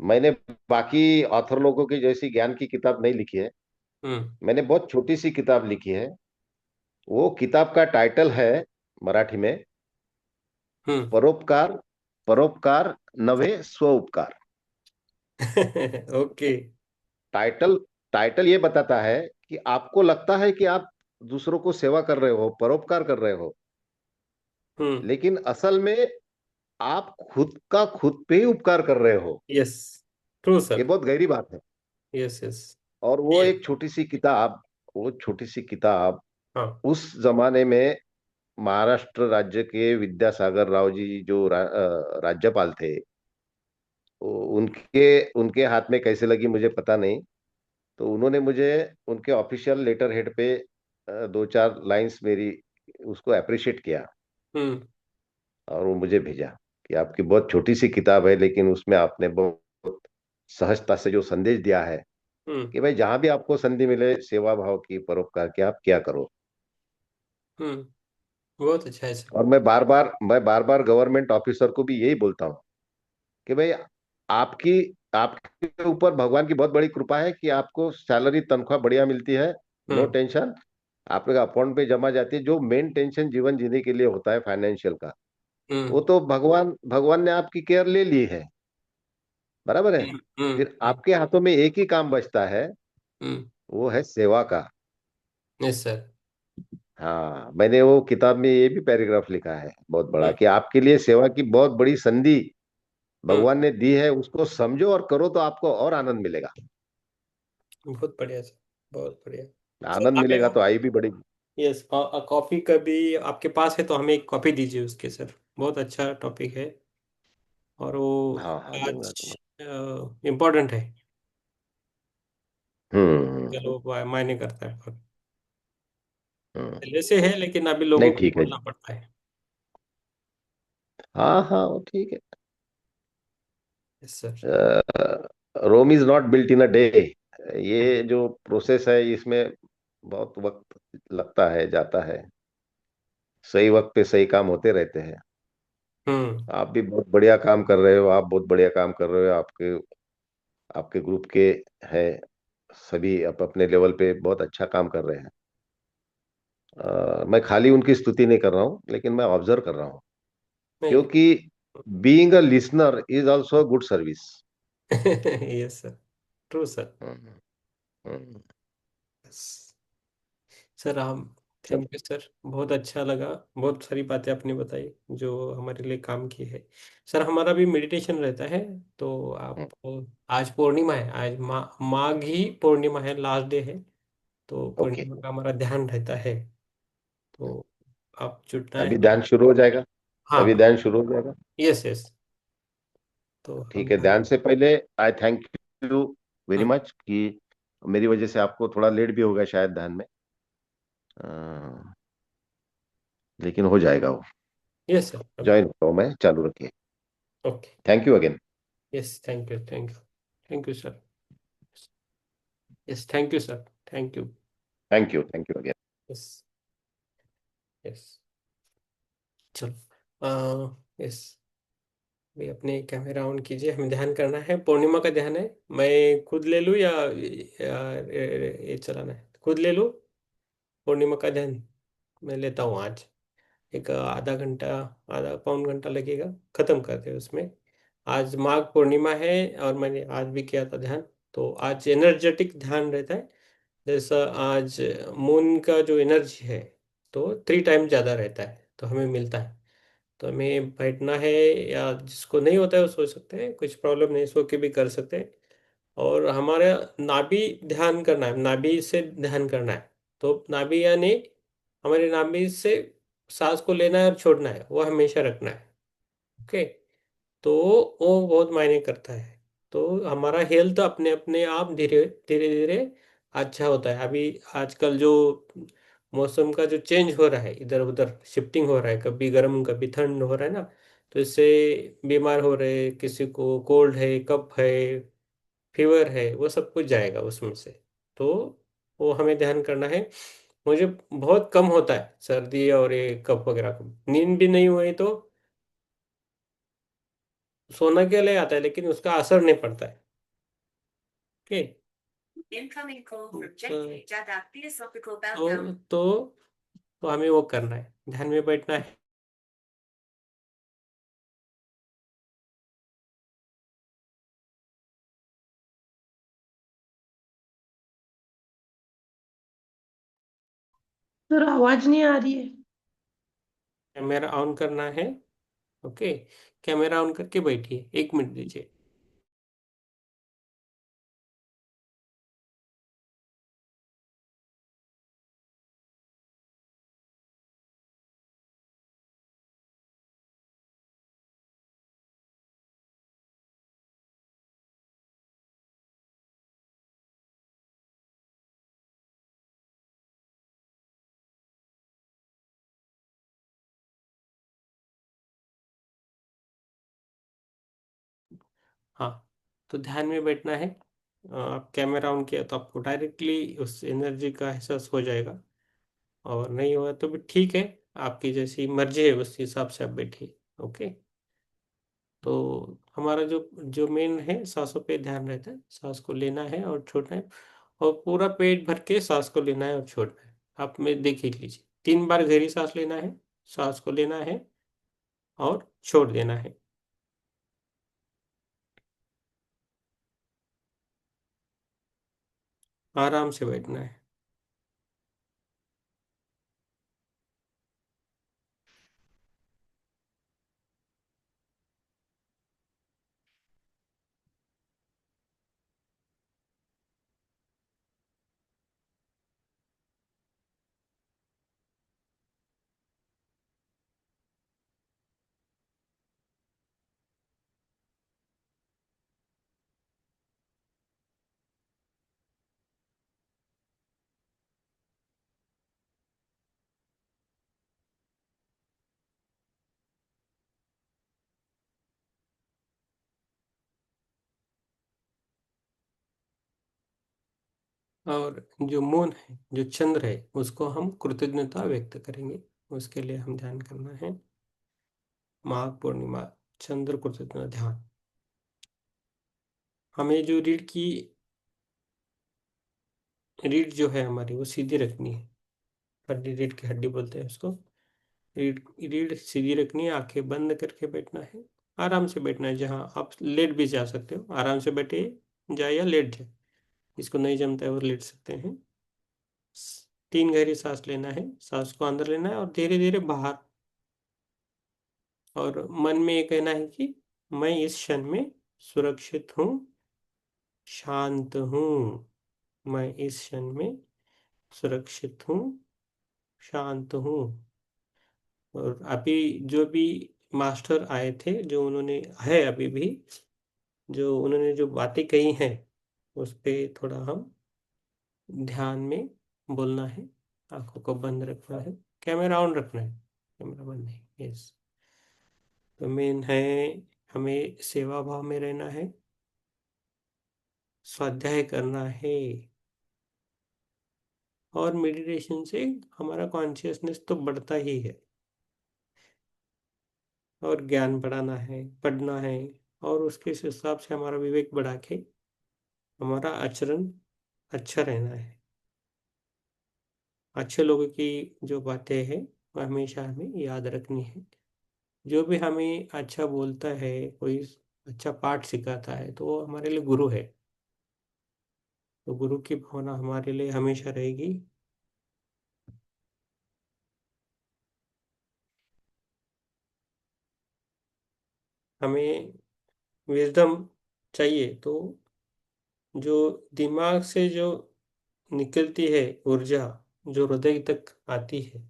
मैंने बाकी ऑथर लोगों की जैसी ज्ञान की किताब नहीं लिखी है.
हम्म
मैंने बहुत छोटी सी किताब लिखी है. वो किताब का टाइटल है मराठी में,
हम्म.
परोपकार, परोपकार नव्हे स्व उपकार.
ओके.
टाइटल टाइटल ये बताता है कि आपको लगता है कि आप दूसरों को सेवा कर रहे हो, परोपकार कर रहे हो,
हम्म.
लेकिन असल में आप खुद का खुद पे ही उपकार कर रहे हो.
यस. ट्रू
ये
सर.
बहुत गहरी बात है.
Yes yes.
और वो छोटी सी किताब
हाँ.
उस जमाने में महाराष्ट्र राज्य के विद्यासागर राव जी जो राज्यपाल थे, उनके उनके हाथ में कैसे लगी मुझे पता नहीं. तो उन्होंने मुझे उनके ऑफिशियल लेटर हेड पे 2-4 लाइंस मेरी उसको अप्रिशिएट किया.
हम्म
और वो मुझे भेजा कि आपकी बहुत छोटी सी किताब है, लेकिन उसमें आपने बहुत सहजता से जो संदेश दिया है
हम्म
कि भाई जहां भी आपको संधि मिले सेवा भाव की, परोपकार की, आप क्या करो.
हम्म. बहुत अच्छा है सर.
और मैं बार बार गवर्नमेंट ऑफिसर को भी यही बोलता हूँ कि भाई आपकी आपके ऊपर भगवान की बहुत बड़ी कृपा है कि आपको सैलरी, तनख्वाह बढ़िया मिलती है. नो
हम्म
टेंशन. आपके अकाउंट पे जमा जाती है. जो मेन टेंशन जीवन जीने के लिए होता है फाइनेंशियल का, वो
हम्म
तो भगवान भगवान ने आपकी केयर ले ली है. बराबर है. फिर
हम्म.
आपके हाथों में एक ही काम बचता है,
हम्म.
वो है सेवा का.
Yes sir.
हाँ, मैंने वो किताब में ये भी पैराग्राफ लिखा है बहुत बड़ा,
हम्म
कि आपके लिए सेवा की बहुत बड़ी संधि
हम्म.
भगवान ने दी है, उसको समझो और करो तो आपको और आनंद मिलेगा.
बहुत बढ़िया सर. बहुत बढ़िया. सर
आनंद
आप
मिलेगा तो आयु भी बढ़ेगी.
यस, कॉपी कभी आपके पास है तो हमें एक कॉपी दीजिए उसके सर. बहुत अच्छा टॉपिक है. और वो
हाँ हाँ, दूंगा
आज
दूंगा.
इम्पोर्टेंट है.
हम्म.
चलो, मायने करता है.
हम्म.
पहले से है लेकिन अभी लोगों
नहीं,
को
ठीक है
बोलना
जी.
पड़ता है.
हाँ हाँ, वो ठीक
यस सर.
है. Rome is not built in a day. ये जो प्रोसेस है, इसमें बहुत वक्त लगता है, जाता है. सही वक्त पे सही काम होते रहते हैं.
हम्म.
आप भी बहुत बढ़िया काम कर रहे हो, आप बहुत बढ़िया काम कर रहे हो. आपके आपके ग्रुप के हैं सभी, आप अपने लेवल पे बहुत अच्छा काम कर रहे हैं. मैं खाली उनकी स्तुति नहीं कर रहा हूँ, लेकिन मैं ऑब्जर्व कर रहा हूँ,
नहीं.
क्योंकि being a listener is also a good service.
Yes sir. True sir. Sir हम थैंक यू सर. बहुत अच्छा लगा. बहुत सारी बातें आपने बताई जो हमारे लिए काम की है. सर हमारा भी मेडिटेशन रहता है. तो आप, आज पूर्णिमा है, आज माघी पूर्णिमा है, लास्ट डे है. तो
ओके.
पूर्णिमा का हमारा ध्यान रहता है. तो आप जुटना
अभी
है.
ध्यान शुरू हो जाएगा. अभी
हाँ.
ध्यान शुरू हो जाएगा.
Yes yes. तो हम
ठीक है. ध्यान से पहले आई thank you very
hmm.
Much कि मेरी वजह से आपको थोड़ा लेट भी होगा शायद ध्यान में. अ, लेकिन हो जाएगा वो.
Yes sir. अभी.
ज्वाइन होता हूँ मैं, चालू रखिए.
Okay.
Thank you again.
Yes. Thank you. Thank you. Thank you sir. Yes. Thank you sir. Thank you.
Thank you again.
Yes. Yes. चलो. यस. अभी अपने कैमरा ऑन कीजिए, हमें ध्यान करना है, पूर्णिमा का ध्यान है। मैं खुद ले लूँ या ये चलाना है? खुद ले लूँ, पूर्णिमा का ध्यान मैं लेता हूँ आज। एक आधा घंटा, आधा पौन घंटा लगेगा, खत्म करते हैं उसमें। आज माघ पूर्णिमा है और मैंने आज भी किया था ध्यान। तो आज एनर्जेटिक ध्यान रहता है। जैसा आज मून का जो एनर्जी है, तो 3 टाइम ज़्यादा रहता है, तो हमें मिलता है। तो हमें बैठना है, या जिसको नहीं होता है वो सो सकते हैं, कुछ प्रॉब्लम नहीं, सो के भी कर सकते हैं। और हमारा नाभि ध्यान करना है, नाभि से ध्यान करना है। तो नाभि यानी हमारे नाभि से सांस को लेना है और छोड़ना है, वो हमेशा रखना है। ओके। तो वो बहुत मायने करता है। तो हमारा हेल्थ अपने अपने आप धीरे धीरे धीरे अच्छा होता है। अभी आजकल जो मौसम का जो चेंज हो रहा है, इधर उधर शिफ्टिंग हो रहा है, कभी गर्म कभी ठंड हो रहा है ना, तो इससे बीमार हो रहे, किसी को कोल्ड है, कफ है, फीवर है, वो सब कुछ जाएगा उसमें से। तो वो हमें ध्यान करना है। मुझे बहुत कम होता है सर्दी और ये कफ वगैरह का। नींद भी नहीं हुई तो सोना के लिए आता है, लेकिन उसका असर नहीं पड़ता है। ओके।
Incoming call from
तो
Jackie Jada Philosophical
तो
Background.
तो तो हमें वो करना है, ध्यान में बैठना है।
सर आवाज नहीं आ रही है।
कैमरा ऑन करना है। ओके। कैमरा ऑन करके बैठिए, 1 मिनट दीजिए। हाँ, तो ध्यान में बैठना है। आप कैमरा ऑन किया तो आपको डायरेक्टली उस एनर्जी का एहसास हो जाएगा, और नहीं हुआ तो भी ठीक है, आपकी जैसी मर्जी है उस हिसाब से आप बैठिए। ओके। तो हमारा जो जो मेन है, सांसों पे ध्यान रहता है, सांस को लेना है और छोड़ना है, और पूरा पेट भर के सांस को लेना है और छोड़ना है। आप में देख ही लीजिए, 3 बार गहरी सांस लेना है, सांस को लेना है और छोड़ देना है। आराम से बैठना है। और जो मून है, जो चंद्र है, उसको हम कृतज्ञता व्यक्त करेंगे। उसके लिए हम ध्यान करना है, माघ पूर्णिमा, चंद्र कृतज्ञता ध्यान। हमें जो रीढ़ जो है हमारी, वो सीधी रखनी है। हड्डी, रीढ़ की हड्डी बोलते हैं उसको। रीढ़ रीढ़ सीधी रखनी है, आंखें बंद करके बैठना है। आराम से बैठना है, जहाँ आप लेट भी जा सकते हो, आराम से बैठे जाए या लेट जाए। इसको नहीं जमता है वो लेट सकते हैं। 3 गहरी सांस लेना है, सांस को अंदर लेना है और धीरे धीरे बाहर। और मन में ये कहना है कि मैं इस क्षण में सुरक्षित हूँ, शांत हूँ। मैं इस क्षण में सुरक्षित हूँ, शांत हूँ। और अभी जो भी मास्टर आए थे, जो उन्होंने है अभी भी, जो उन्होंने जो बातें कही हैं, उस पे थोड़ा हम ध्यान में बोलना है। आंखों को बंद रखना है, कैमरा ऑन रखना है, कैमरा बंद नहीं। यस। तो मेन है, हमें सेवा भाव में रहना है, स्वाध्याय करना है। और मेडिटेशन से हमारा कॉन्शियसनेस तो बढ़ता ही है। और ज्ञान बढ़ाना है, पढ़ना है, और उसके हिसाब से हमारा विवेक बढ़ा के हमारा आचरण अच्छा रहना है। अच्छे लोगों की जो बातें हैं वो हमेशा हमें याद रखनी है। जो भी हमें अच्छा बोलता है, कोई अच्छा पाठ सिखाता है, तो वो हमारे लिए गुरु है। तो गुरु की भावना हमारे लिए हमेशा रहेगी। हमें विजडम चाहिए तो जो दिमाग से जो निकलती है ऊर्जा, जो हृदय तक आती है,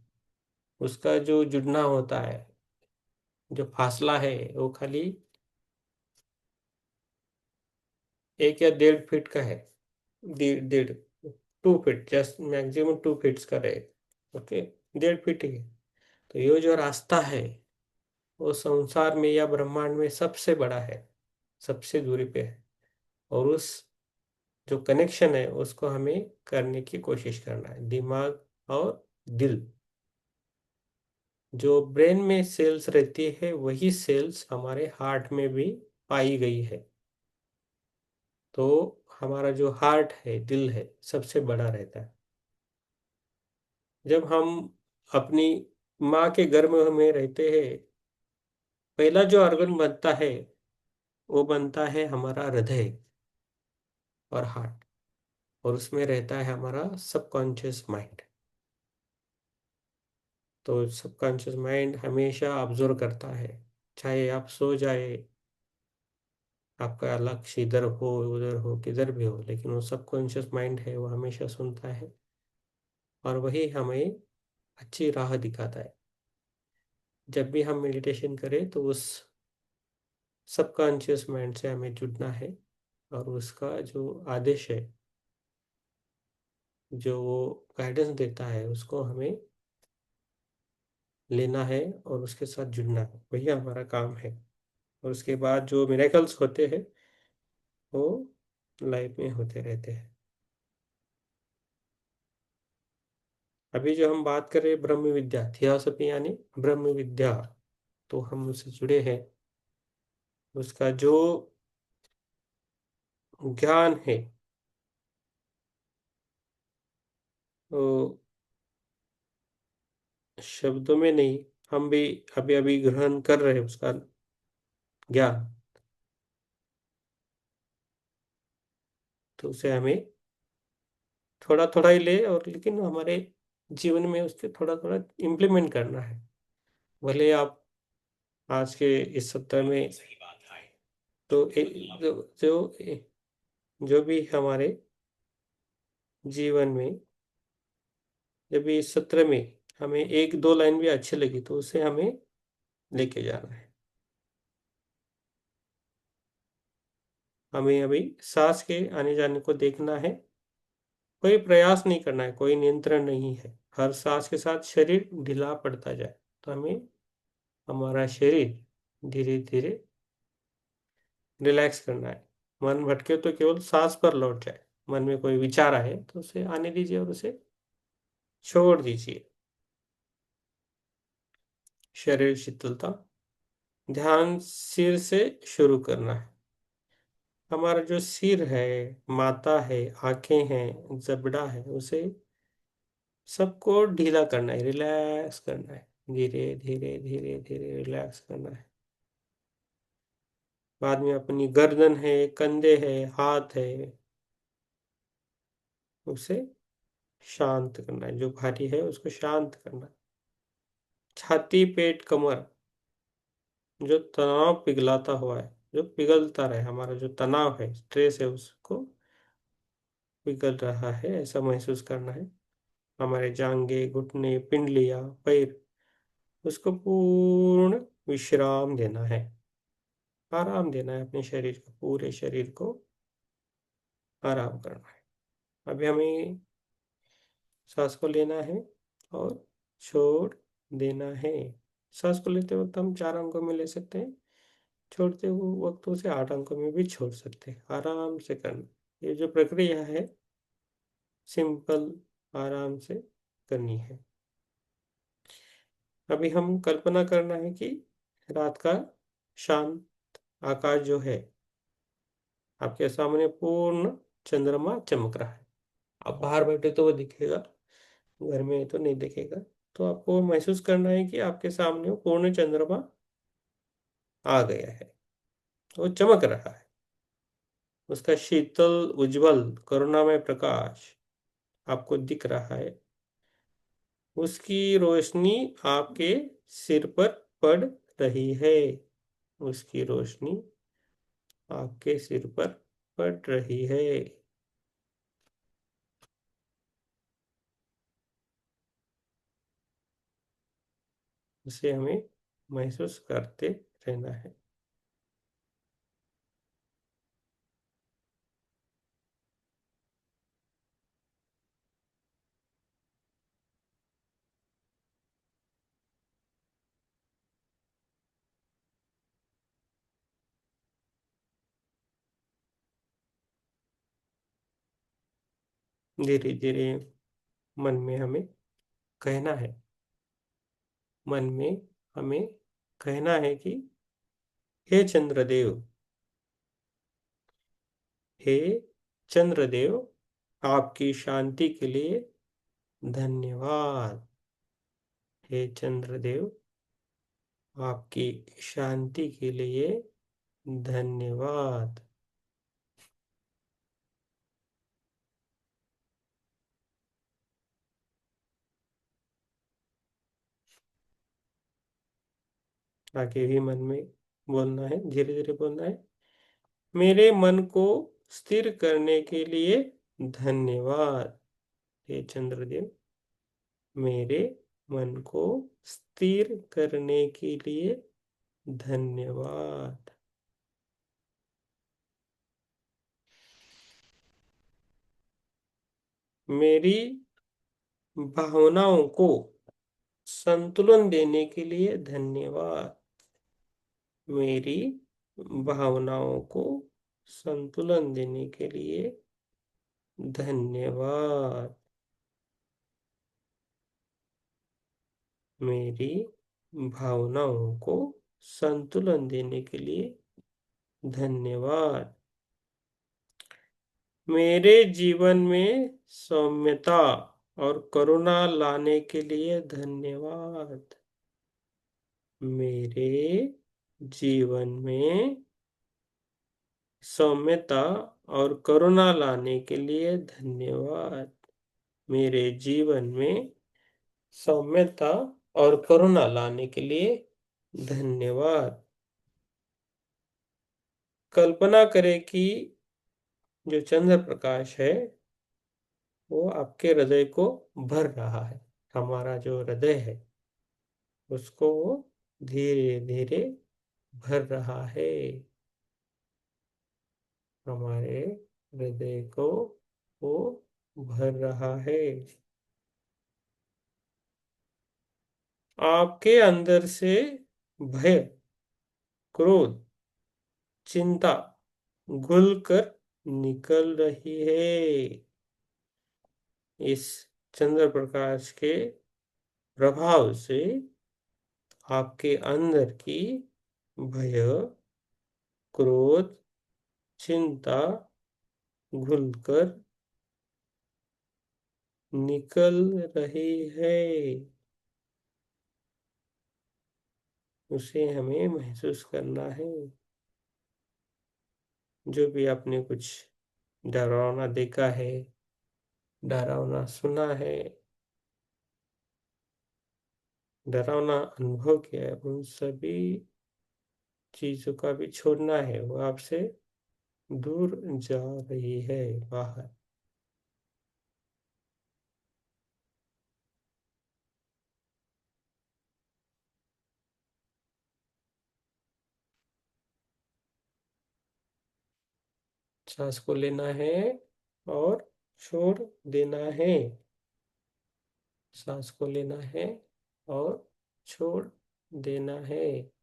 उसका जो जुड़ना होता है, जो फासला है, वो खाली 1 या 1.5 फीट का है। 1.5 2 फीट, जस्ट मैक्सिमम 2 फीट्स का रहेगा। ओके, 1.5 फीट ही है। तो ये जो रास्ता है वो संसार में या ब्रह्मांड में सबसे बड़ा है, सबसे दूरी पे है। और उस जो कनेक्शन है उसको हमें करने की कोशिश करना है, दिमाग और दिल। जो ब्रेन में सेल्स रहती है वही सेल्स हमारे हार्ट में भी पाई गई है। तो हमारा जो हार्ट है, दिल है, सबसे बड़ा रहता है। जब हम अपनी माँ के गर्भ में रहते हैं, पहला जो ऑर्गन बनता है वो बनता है हमारा हृदय और हार्ट, और उसमें रहता है हमारा सबकॉन्शियस माइंड। तो सबकॉन्शियस माइंड हमेशा ऑब्जर्व करता है, चाहे आप सो जाए, आपका लक्ष्य इधर हो उधर हो किधर भी हो, लेकिन वो सबकॉन्शियस माइंड है, वो हमेशा सुनता है और वही हमें अच्छी राह दिखाता है। जब भी हम मेडिटेशन करें तो उस सबकॉन्शियस माइंड से हमें जुड़ना है, और उसका जो आदेश है, जो वो गाइडेंस देता है, उसको हमें लेना है और उसके साथ जुड़ना है। वही हमारा काम है। और उसके बाद जो मिरेकल्स होते हैं वो लाइफ में होते रहते हैं। अभी जो हम बात कर रहे हैं ब्रह्म विद्या, थियोसफी यानी ब्रह्म विद्या, तो हम उससे जुड़े हैं। उसका जो ज्ञान है वो शब्दों में नहीं, हम भी अभी अभी ग्रहण कर रहे हैं उसका ज्ञान। तो उसे हमें थोड़ा थोड़ा ही ले, और लेकिन हमारे जीवन में उसके थोड़ा थोड़ा इम्प्लीमेंट करना है। भले आप आज के इस सत्र में तो जो भी हमारे जीवन में, जब भी इस सत्र में हमें 1-2 लाइन भी अच्छी लगी तो उसे हमें लेके जाना है। हमें अभी सांस के आने जाने को देखना है, कोई प्रयास नहीं करना है, कोई नियंत्रण नहीं है। हर सांस के साथ शरीर ढीला पड़ता जाए, तो हमें हमारा शरीर धीरे धीरे रिलैक्स करना है। मन भटके तो केवल सांस पर लौट जाए। मन में कोई विचार आए तो उसे आने दीजिए और उसे छोड़ दीजिए। शरीर शीतलता, ध्यान सिर से शुरू करना है। हमारा जो सिर है, माथा है, आंखें हैं, जबड़ा है, उसे सबको ढीला करना है, रिलैक्स करना है। धीरे धीरे धीरे धीरे रिलैक्स करना है। बाद में अपनी गर्दन है, कंधे है, हाथ है, उसे शांत करना है। जो भारी है उसको शांत करना है। छाती, पेट, कमर, जो तनाव पिघलाता हुआ है, जो पिघलता रहे, हमारा जो तनाव है, स्ट्रेस है, उसको पिघल रहा है ऐसा महसूस करना है। हमारे जांघें, घुटने, पिंडलियां, पैर, उसको पूर्ण विश्राम देना है। आराम देना है अपने शरीर को, पूरे शरीर को आराम करना है। अभी हमें सांस को लेना है और छोड़ देना है। सांस को लेते वक्त हम 4 अंकों में ले सकते हैं, छोड़ते हुए वक्त उसे 8 अंकों में भी छोड़ सकते हैं। आराम से करना, ये जो प्रक्रिया है सिंपल, आराम से करनी है। अभी हम कल्पना करना है कि रात का शांत आकाश जो है, आपके सामने पूर्ण चंद्रमा चमक रहा है। आप बाहर बैठे तो वो दिखेगा, घर में तो नहीं दिखेगा। तो आपको महसूस करना है कि आपके सामने वो पूर्ण चंद्रमा आ गया है, वो चमक रहा है। उसका शीतल उज्जवल करुणामय प्रकाश आपको दिख रहा है। उसकी रोशनी आपके सिर पर पड़ रही है। उसकी रोशनी आपके सिर पर पड़ रही है। उसे हमें महसूस करते रहना है। धीरे धीरे मन में हमें कहना है, मन में हमें कहना है कि हे चंद्रदेव, हे चंद्रदेव, आपकी शांति के लिए धन्यवाद। हे चंद्रदेव, आपकी शांति के लिए धन्यवाद। आगे भी मन में बोलना है, धीरे धीरे बोलना है। मेरे मन को स्थिर करने के लिए धन्यवाद। हे चंद्रदेव, मेरे मन को स्थिर करने के लिए धन्यवाद। मेरी भावनाओं को संतुलन देने के लिए धन्यवाद। मेरी भावनाओं को संतुलन देने के लिए धन्यवाद। मेरी भावनाओं को संतुलन देने के लिए धन्यवाद। मेरे जीवन में सौम्यता और करुणा लाने के लिए धन्यवाद। मेरे जीवन में सौम्यता और करुणा लाने के लिए धन्यवाद। मेरे जीवन में सौम्यता और करुणा लाने के लिए धन्यवाद। कल्पना करें कि जो चंद्र प्रकाश है वो आपके हृदय को भर रहा है। हमारा जो हृदय है उसको वो धीरे धीरे भर रहा है। हमारे हृदय को वो भर रहा है। आपके अंदर से भय, क्रोध, चिंता घुलकर निकल रही है। इस चंद्र प्रकाश के प्रभाव से आपके अंदर की भय, क्रोध, चिंता घुलकर निकल रही है। उसे हमें महसूस करना है। जो भी आपने कुछ डरावना देखा है, डरावना सुना है, डरावना अनुभव किया है, उन सभी चीजों का भी छोड़ना है। वो आपसे दूर जा रही है, बाहर। सांस को लेना है और छोड़ देना है। सांस को लेना है और छोड़ देना है।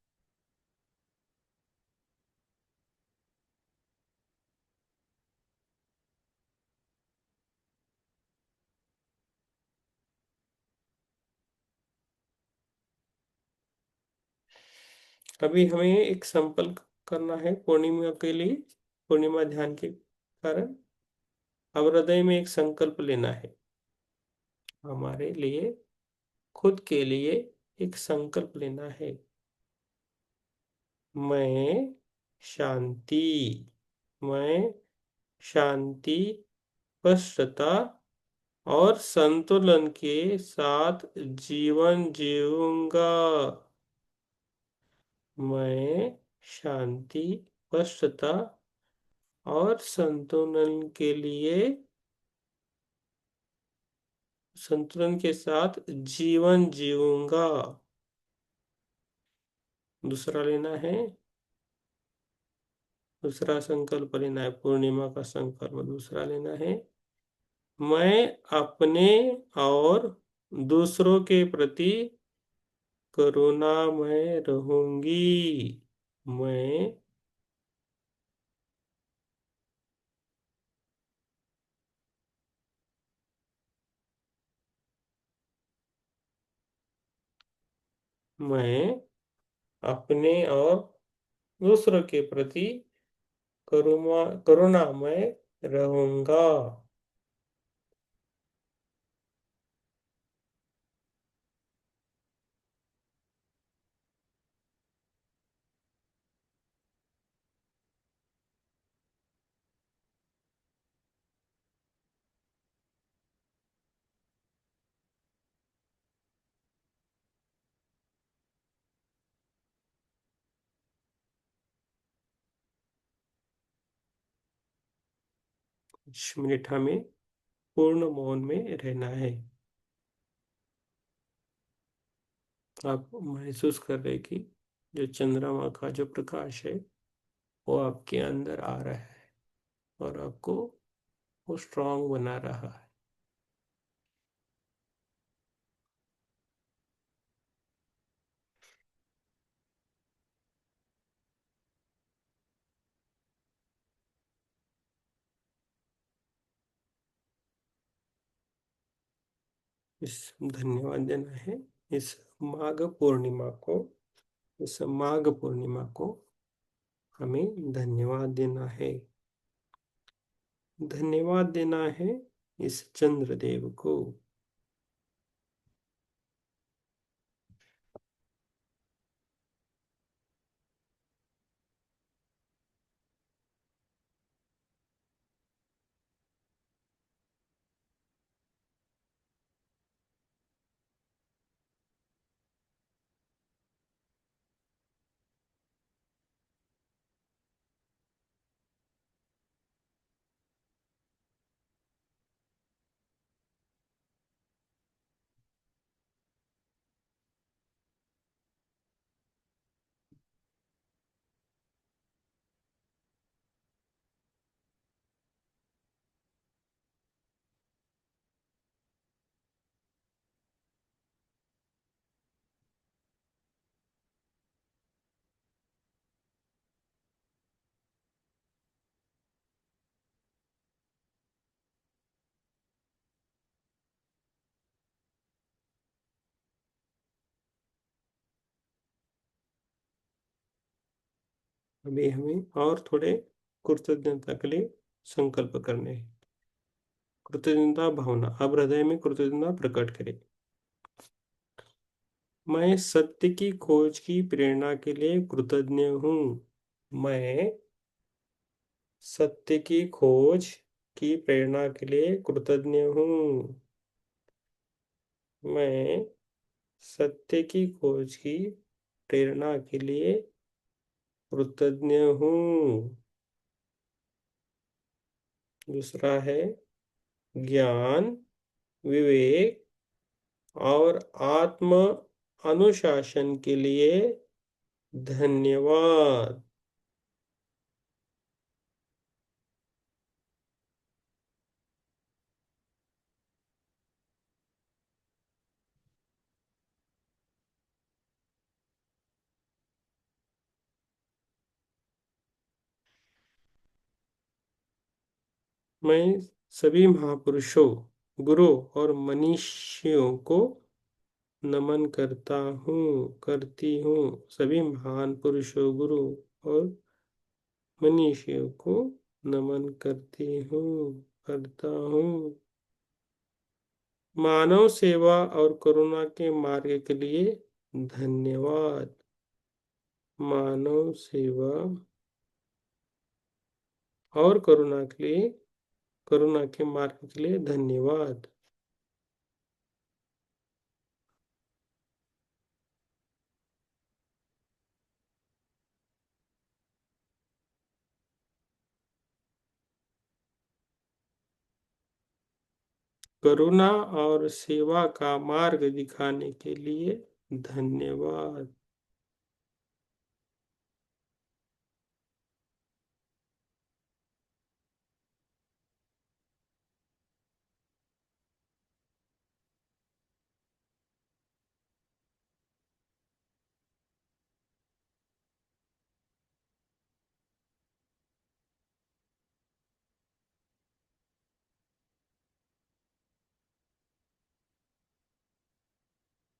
अभी हमें एक संकल्प करना है पूर्णिमा के लिए, पूर्णिमा ध्यान के कारण। अब हृदय में एक संकल्प लेना है हमारे लिए, खुद के लिए एक संकल्प लेना है। मैं शांति, मैं शांति, स्पष्टता और संतुलन के साथ जीवन जीऊंगा। मैं शांति, स्पष्टता और संतुलन के साथ जीवन जीऊंगा। दूसरा लेना है, दूसरा संकल्प लेना है, पूर्णिमा का संकल्प दूसरा लेना है। मैं अपने और दूसरों के प्रति करुणामय रहूंगी। मैं मैं अपने और दूसरों के प्रति करुणामय रहूंगा। कुछ मिनट हमें पूर्ण मौन में रहना है। आप महसूस कर रहे कि जो चंद्रमा का जो प्रकाश है वो आपके अंदर आ रहा है और आपको वो स्ट्रांग बना रहा है। इस धन्यवाद देना है इस माघ पूर्णिमा को, इस माघ पूर्णिमा को हमें धन्यवाद देना है। धन्यवाद देना है इस चंद्रदेव को। अभी हमें और थोड़े कृतज्ञता के लिए संकल्प करने हैं। कृतज्ञता भावना, अब हृदय में कृतज्ञता प्रकट करें। मैं सत्य की खोज की प्रेरणा के लिए कृतज्ञ हूँ। मैं सत्य की खोज की प्रेरणा के लिए कृतज्ञ हूँ। मैं सत्य की खोज की प्रेरणा के लिए कृतज्ञ हूँ। दूसरा है ज्ञान, विवेक और आत्म अनुशासन के लिए धन्यवाद। मैं सभी महापुरुषों, गुरु और मनीषियों को नमन करता हूँ, करती हूँ सभी महान पुरुषों, गुरु और मनीषियों को नमन करती हूँ, करता हूँ। मानव सेवा और करुणा के मार्ग के लिए धन्यवाद। मानव सेवा और करुणा के मार्ग के लिए धन्यवाद। करुणा और सेवा का मार्ग दिखाने के लिए धन्यवाद।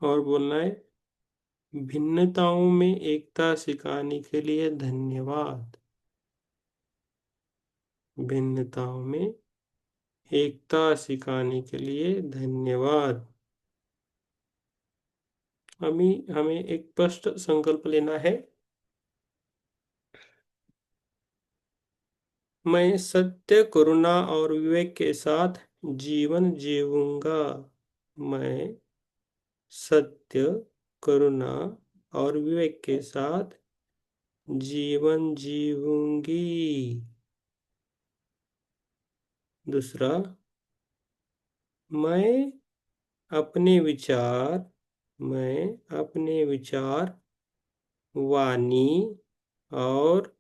और बोलना है, भिन्नताओं में एकता सिखाने के लिए धन्यवाद। भिन्नताओं में एकता सिखाने के लिए धन्यवाद। हमें एक स्पष्ट संकल्प लेना है। मैं सत्य, करुणा और विवेक के साथ जीवन जीऊंगा। मैं सत्य, करुणा और विवेक के साथ जीवन जीऊंगी। दूसरा, मैं अपने विचार मैं अपने विचार, वाणी और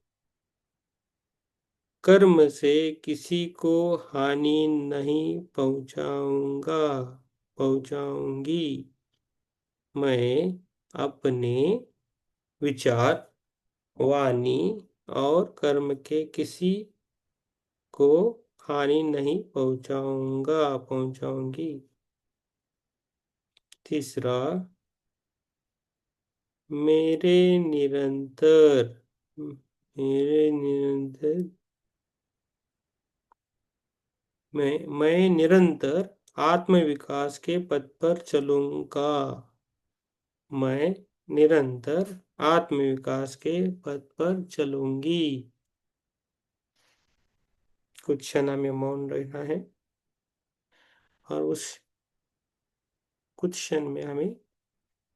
कर्म से किसी को हानि नहीं पहुंचाऊंगी। मैं अपने विचार, वाणी और कर्म के किसी को हानि नहीं पहुंचाऊंगी। तीसरा, मेरे निरंतर मेरे निरंतर मैं निरंतर आत्म विकास के पथ पर चलूंगा। मैं निरंतर आत्म विकास के पथ पर चलूंगी। कुछ क्षण हमें मौन रहना है और उस कुछ क्षण में हमें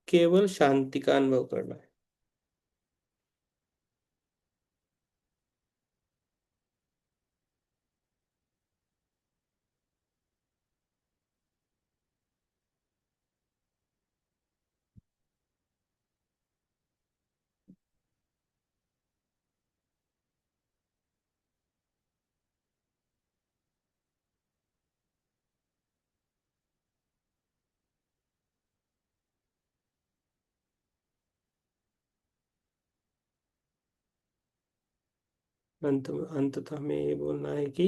केवल शांति का अनुभव करना है। अंततः हमें ये बोलना है कि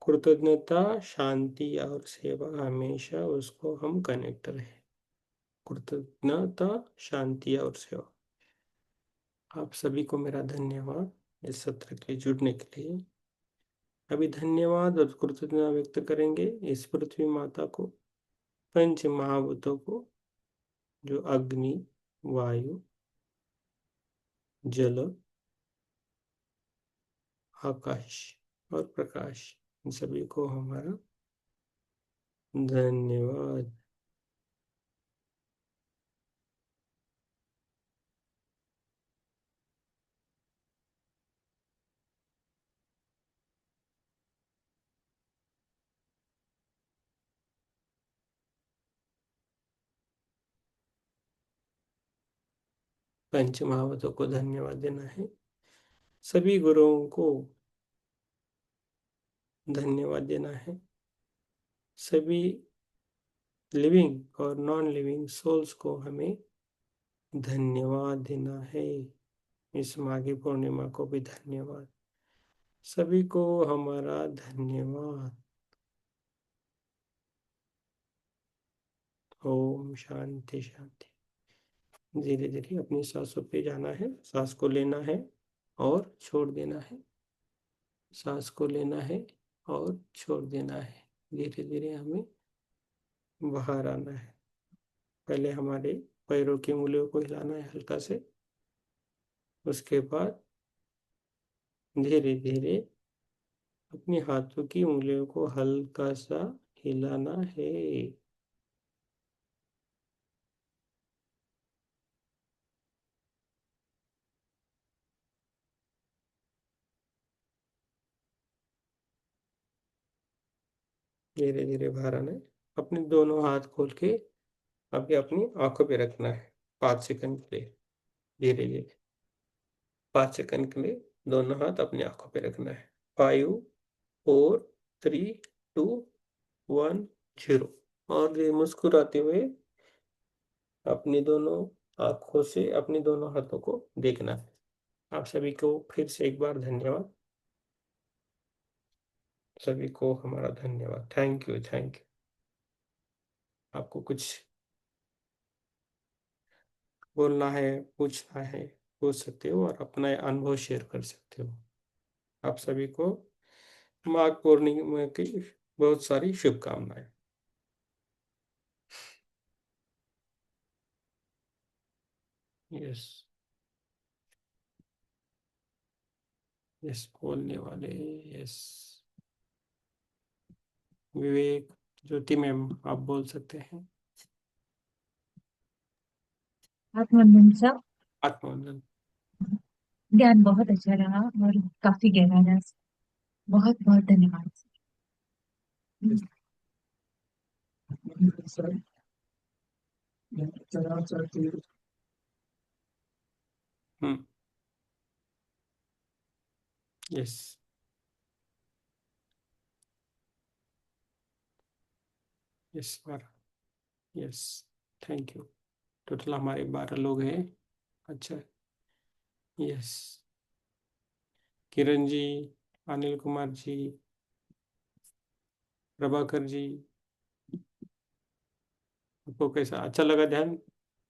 कृतज्ञता, शांति और सेवा, हमेशा उसको हम कनेक्ट रहे। कृतज्ञता, शांति और सेवा। आप सभी को मेरा धन्यवाद इस सत्र के लिए जुड़ने के लिए। अभी धन्यवाद और कृतज्ञता व्यक्त करेंगे इस पृथ्वी माता को, पंच महाभूतों को, जो अग्नि, वायु, जल, आकाश और प्रकाश, इन सभी को हमारा धन्यवाद। पंच महाभूतों को धन्यवाद देना है। सभी गुरुओं को धन्यवाद देना है। सभी लिविंग और नॉन लिविंग सोल्स को हमें धन्यवाद देना है। इस माघी पूर्णिमा को भी धन्यवाद। सभी को हमारा धन्यवाद। ओम शांति शांति। धीरे धीरे अपनी सांसों पे जाना है, सांस को लेना है और छोड़ देना है, सांस को लेना है और छोड़ देना है। धीरे धीरे हमें बाहर आना है। पहले हमारे पैरों की उंगलियों को हिलाना है हल्का से, उसके बाद धीरे धीरे अपने हाथों की उंगलियों को हल्का सा हिलाना है। धीरे धीरे बाहर आना है। अपने दोनों हाथ खोल के अभी अपनी आंखों पे रखना है 5 सेकंड के लिए। धीरे धीरे 5 सेकंड के लिए दोनों हाथ अपनी आंखों पे रखना है। 5, 4, 3, 2, 1, 0। और ये मुस्कुराते हुए अपनी दोनों आंखों से अपने दोनों हाथों को देखना है। आप सभी को फिर से एक बार धन्यवाद। सभी को हमारा धन्यवाद। Thank you, thank you. आपको कुछ बोलना है, पूछना है, पूछ सकते हो और अपना अनुभव शेयर कर सकते हो। आप सभी को माघ पूर्णिमा की बहुत सारी शुभकामनाएं। यस, यस बोलने वाले। यस, विवेक, ज्योति मैम, आप बोल सकते हैं।
आत्मवंदन साहब,
आत्मवंदन।
ध्यान बहुत अच्छा रहा और काफी गहरा रहा। बहुत बहुत धन्यवाद
Yes.
Sir.
Hmm. Yes, yes sir. Yes, thank you. Total हमारे 12 लोग हैं। अच्छा। यस, किरण जी, अनिल कुमार जी, प्रभाकर जी, आपको कैसा अच्छा लगा ध्यान?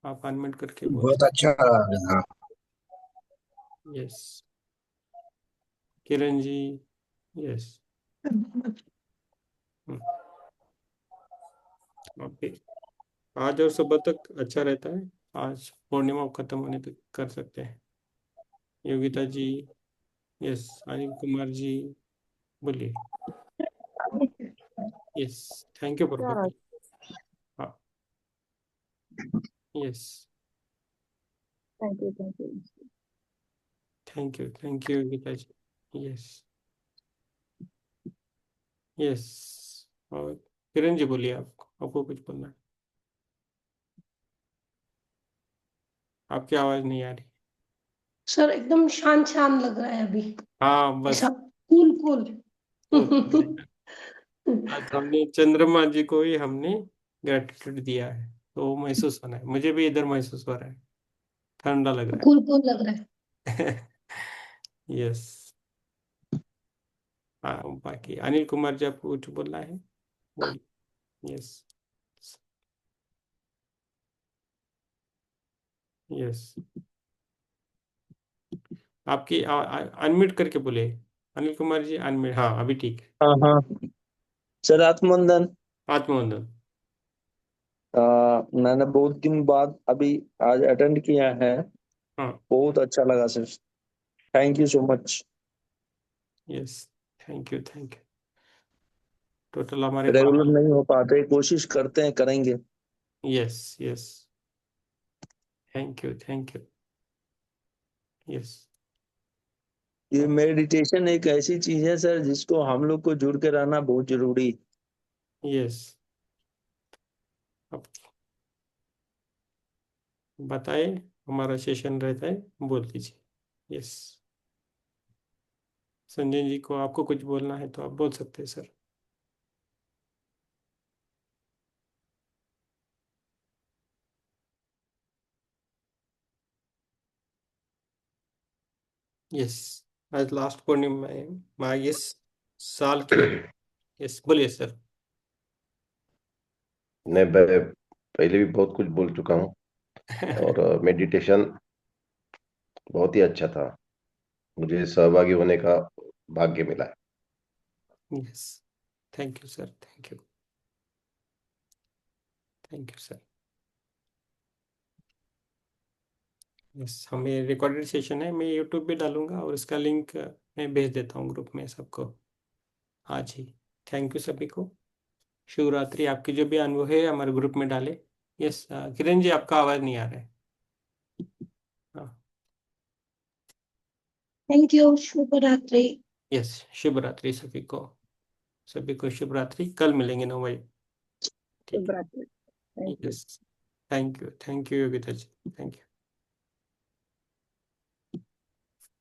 आप अनम्यूट करके बोल
बहुत अच्छा रहा। हाँ।
सकते। Yes, Kiran ji. Yes. Okay. आज और सुबह तक अच्छा रहता है। आज पूर्णिमा खत्म होने तक कर सकते हैं। योगिता जी। यस, अनिल कुमार जी, बोलिए। Yes, thank you Prabhakar. हाँ। Yes,
thank you, thank you.
Thank you Yogita ji. Yes, yes. और किरण जी बोलिए, आपको कुछ बोलना है? आपकी आवाज नहीं आ रही।
सर एकदम शांत शांत लग रहा है अभी,
हाँ
ऐसा
बस।
Cool cool.
आज हमने चंद्रमा जी को ही हमने ग्रेटिट्यूड दिया है, तो वो महसूस होना है। मुझे भी इधर महसूस हो रहा है, ठंडा लग रहा
कूल कूल लग रहा है।
है। यस। हाँ, बाकी अनिल कुमार जी आपको कुछ बोलना है, बोलिए। Yes, yes. आपकी अनम्यूट करके बोले अनिल कुमार जी, अनम्यूट। हाँ, अभी ठीक है।
हाँ हाँ। सर आत्मवंदन।
आत्मवंदन।
मैंने बहुत दिन बाद अभी आज अटेंड किया है।
हाँ।
बहुत अच्छा लगा sir. Thank you so much.
Yes, thank you, thank you. Total हमारे
रेगुलर
12।
नहीं हो पाते, कोशिश करते हैं, करेंगे।
Yes, yes, thank you, thank you. Yes,
ये मेडिटेशन एक ऐसी चीज है सर जिसको हम लोग को जुड़ के रहना बहुत जरूरी।
यस। अब बताए, हमारा सेशन रहता है, बोल दीजिए। यस, संजय जी को आपको कुछ बोलना है तो आप बोल सकते हैं सर। यस, आज लास्ट पूर्णिमा है इस साल की। यस, बोलिए सर।
ने पहले भी बहुत कुछ बोल चुका हूँ, और मेडिटेशन बहुत ही अच्छा था, मुझे सहभागी होने का भाग्य मिला है।
Yes, thank you sir, thank you, thank you sir. Yes, हमें रिकॉर्डेड सेशन है, मैं यूट्यूब पे डालूंगा और इसका लिंक मैं भेज देता हूँ ग्रुप में सबको आज ही। थैंक यू सभी को, शिवरात्रि। आपके जो भी अनुभव है हमारे ग्रुप में डाले। यस, किरण जी आपका आवाज नहीं आ रहा है। हाँ,
थैंक यू, शुभ रात्रि।
यस, शुभ रात्रि सभी को, सभी को शुभ रात्रि। कल मिलेंगे 9 बजे, ठीक
शुभ रात्रि।
है? Yes, thank you Yogita ji, thank you.